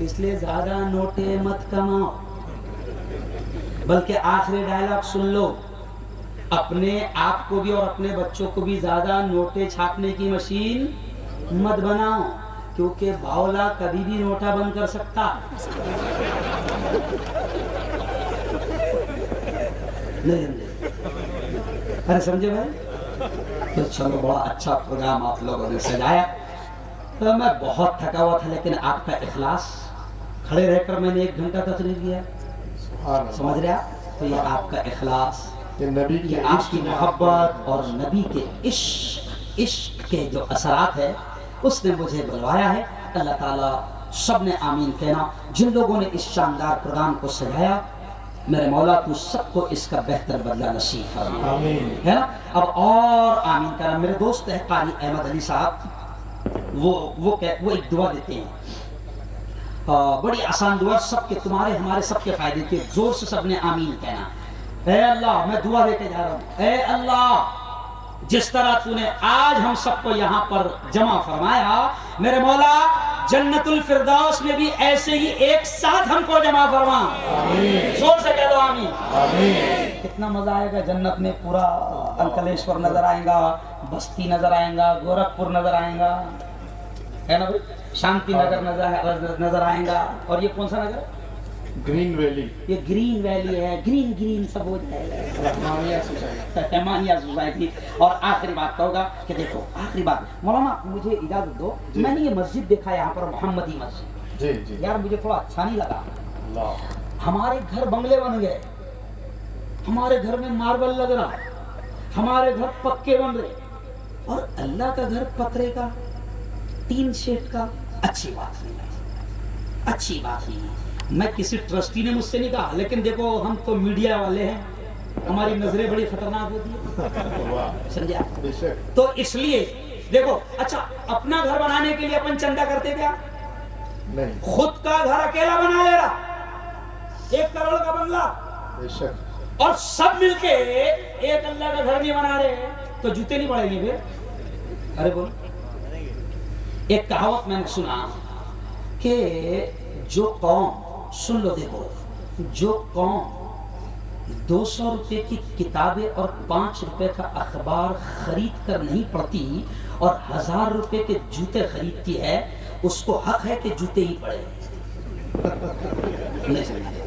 اس لیے زیادہ نوٹیں مت کماؤ، بلکہ آخری ڈائلاگ سن لو، اپنے آپ کو بھی اور اپنے بچوں کو بھی زیادہ نوٹیں چھاپنے کی مشین مت بناؤ، کیونکہ باولا کبھی بھی نوٹا بند کر سکتا۔ نہیں ارے سمجھے بھائی؟ تو چلو بڑا اچھا پروگرام آپ لوگوں نے سجایا، تو میں بہت تھکا ہوا تھا، لیکن آپ کا اخلاص، کھڑے رہ کر میں نے 1 گھنٹہ تقریر کیا، سمجھ رہے آپ؟ تو یہ آپ کا اخلاص، یہ آپ کی محبت اور نبی کے عشق کے جو اثرات ہے اس نے مجھے بلوایا ہے۔ اللہ تعالیٰ سب نے آمین کہنا۔ جن لوگوں نے اس شاندار پروگرام کو سجایا، میرے مولا تو سب کو اس کا بہتر بدلہ نصیب فرما، آمین، ہے نا؟ اب اور آمین کرنا۔ میرے دوست ہے قاری احمد علی صاحب، وہ ایک دعا دیتے ہیں، بڑی آسان دعا، سب کے، تمہارے ہمارے سب کے فائدے کے، زور سے سب نے آمین کہنا۔ اے اللہ، میں دعا دے کے جا رہا ہوں، اے اللہ جس طرح تو نے آج ہم سب کو یہاں پر جمع فرمایا، میرے مولا جنت الفردوس میں بھی ایسے ہی ایک ساتھ ہم کو جمع فرما۔ آمین، زور سے کہہ دو آمین۔ آمین، کتنا مزہ آئے گا جنت میں، پورا انکلیشور نظر آئے گا، بستی نظر آئے گا، گورکھپور نظر آئے گا، ہے نا بھائی؟ شانتی نگر نظر آئے گا، اور یہ کون سا نگر؟ گرین ویلی، یہ گرین ویلی ہے، گرین سب ہو جائے گا، رحمانیہ سوسائٹی۔ رحمانیہ سوسائٹی۔ اور آخری بات کہوں گا کہ دیکھو، آخری بات مولانا مجھے اجازت دو، میں نے یہ مسجد دیکھا یہاں پر، محمدی مسجد، جی جی، یار مجھے تھوڑا اچھا نہیں لگا۔ اللہ، ہمارے گھر بنگلے بن گئے، ہمارے گھر میں ماربل لگ رہا، ہمارے گھر پکے بن رہے، اور اللہ کا گھر پترے کا، ٹین شیڈ کا۔ اچھی بات نہیں ہے، اچھی بات نہیں ہے۔ میں کسی ٹرسٹی نے مجھ سے نہیں کہا، لیکن دیکھو ہم تو میڈیا والے ہیں، ہماری نظریں بڑی خطرناک ہوتی ہیں، واہ، سمجھا؟ بے شک، تو اس لیے دیکھو، اچھا اپنا گھر بنانے کے لیے اپن چندہ کرتے کیا؟ نہیں، خود کا گھر اکیلا بنا لے رہا، 1 کروڑ کا بنگلہ، بے شک، اور سب مل کے ایک اللہ کا گھر نہیں بنا رہے، تو جوتے نہیں پڑیں گے پھر؟ ارے بولو، ایک کہاوت میں نے سنا کہ جو قوم، سن لو دیکھو، جو قوم 200 روپے کی کتابیں اور 5 روپے کا اخبار خرید کر نہیں پڑھتی اور 1000 روپے کے جوتے خریدتی ہے، اس کو حق ہے کہ جوتے ہی پڑے۔ نہیں سمجھے؟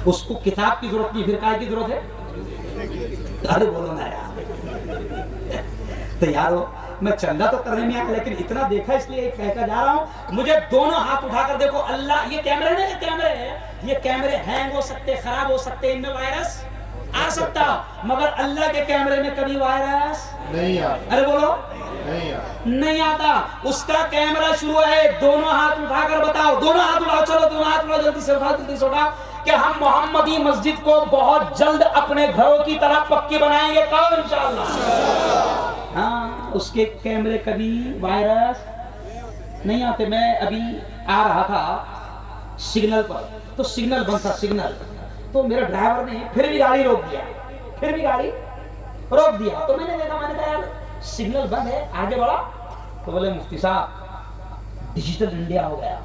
اس کو کتاب کی ضرورت نہیں، پھر کائے کی ضرورت ہے؟ ارے بولو نا یار، تو یارو میں چندہ تو کرنے میں آیا، لیکن اتنا دیکھا اس لیے کہہ کر جا رہا ہوں، مجھے دونوں ہاتھ اٹھا کر دیکھو، اللہ، یہ کیمرے نہیں، یہ کیمرے ہیں، یہ کیمرے ہینگ ہو سکتے، خراب ہو سکتے، ان میں وائرس آ سکتا، مگر اللہ کے کیمرے میں کبھی وائرس نہیں آتا، ارے بولو نہیں آتا، نہیں آتا۔ اس کا کیمرہ شروع ہے، دونوں ہاتھ اٹھا کر بتاؤ، دونوں ہاتھ اٹھاؤ، چلو دونوں ہاتھ اٹھاؤ، جلدی سے اٹھاؤ، جلدی سے اٹھاؤ، کہ ہم محمدی مسجد کو بہت جلد اپنے گھروں کی طرح پکی بنائیں گے، کہو انشاءاللہ۔ ہاں، اس کے کیمرے کبھی وائرس نہیں آتے۔ میں ابھی آ رہا تھا سگنل پر، تو سگنل بند تھا، سگنل، تو میرے ڈرائیور نے پھر بھی گاڑی روک دیا، تو میں نے دیکھا، میں نے کہا یار سگنل بند ہے، آگے بڑھا، تو بولے مفتی صاحب ڈیجیٹل انڈیا ہو گیا۔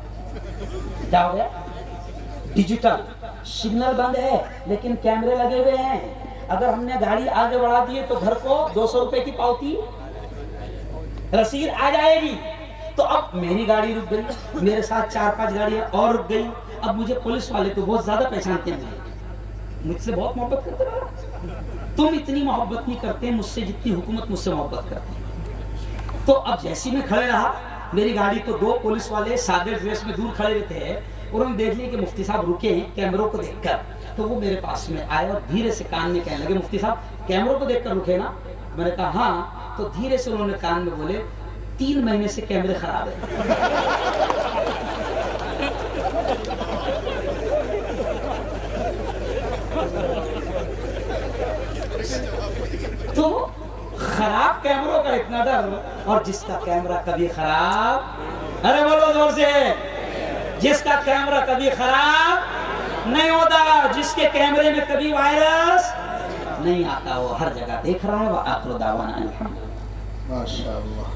کیا ہو گیا؟ ڈیجیٹل، سگنل بند ہے لیکن کیمرے لگے ہوئے ہیں، اگر ہم نے گاڑی آگے بڑھا دی تو گھر کو 200 روپے کی پاوتی رسید آ جائے گی۔ تو اب میری گاڑی رک گئی، میرے ساتھ 4-5 گاڑیاں اور رک گئی۔ اب مجھے پولیس والے تو بہت زیادہ پہچانتے ہیں، مجھ سے بہت محبت کرتے ہیں، تم اتنی محبت نہیں کرتے مجھ سے جتنی حکومت مجھ سے محبت کرتی ہے۔ تو اب جیسی میں کھڑے رہا، میری گاڑی تو 2 پولیس والے سادے ڈریس میں دور کھڑے ہوئے تھے، انہوں نے دیکھ لیا کہ مفتی صاحب رکے ہیں کیمروں کو دیکھ کر، تو وہ میرے پاس میں آئے اور دھیرے سے کان میں کہنے لگے مفتی صاحب کیمروں کو دیکھ کر رکے نا؟ میں نے کہا ہاں۔ تو دھیرے سے انہوں نے کان میں بولے 3 مہینے سے کیمرے خراب ہیں۔ تو خراب کیمروں کا اتنا ڈر، اور جس کا کیمرہ کبھی خراب، ارے بولو زور سے، جس کا کیمرہ کبھی خراب نہیں ہوتا، جس کے کیمرے میں کبھی وائرس نہیں آتا، وہ ہر جگہ دیکھ رہا ہے۔ وآخر دعوانا الحمدللہ۔ ماشاءاللہ۔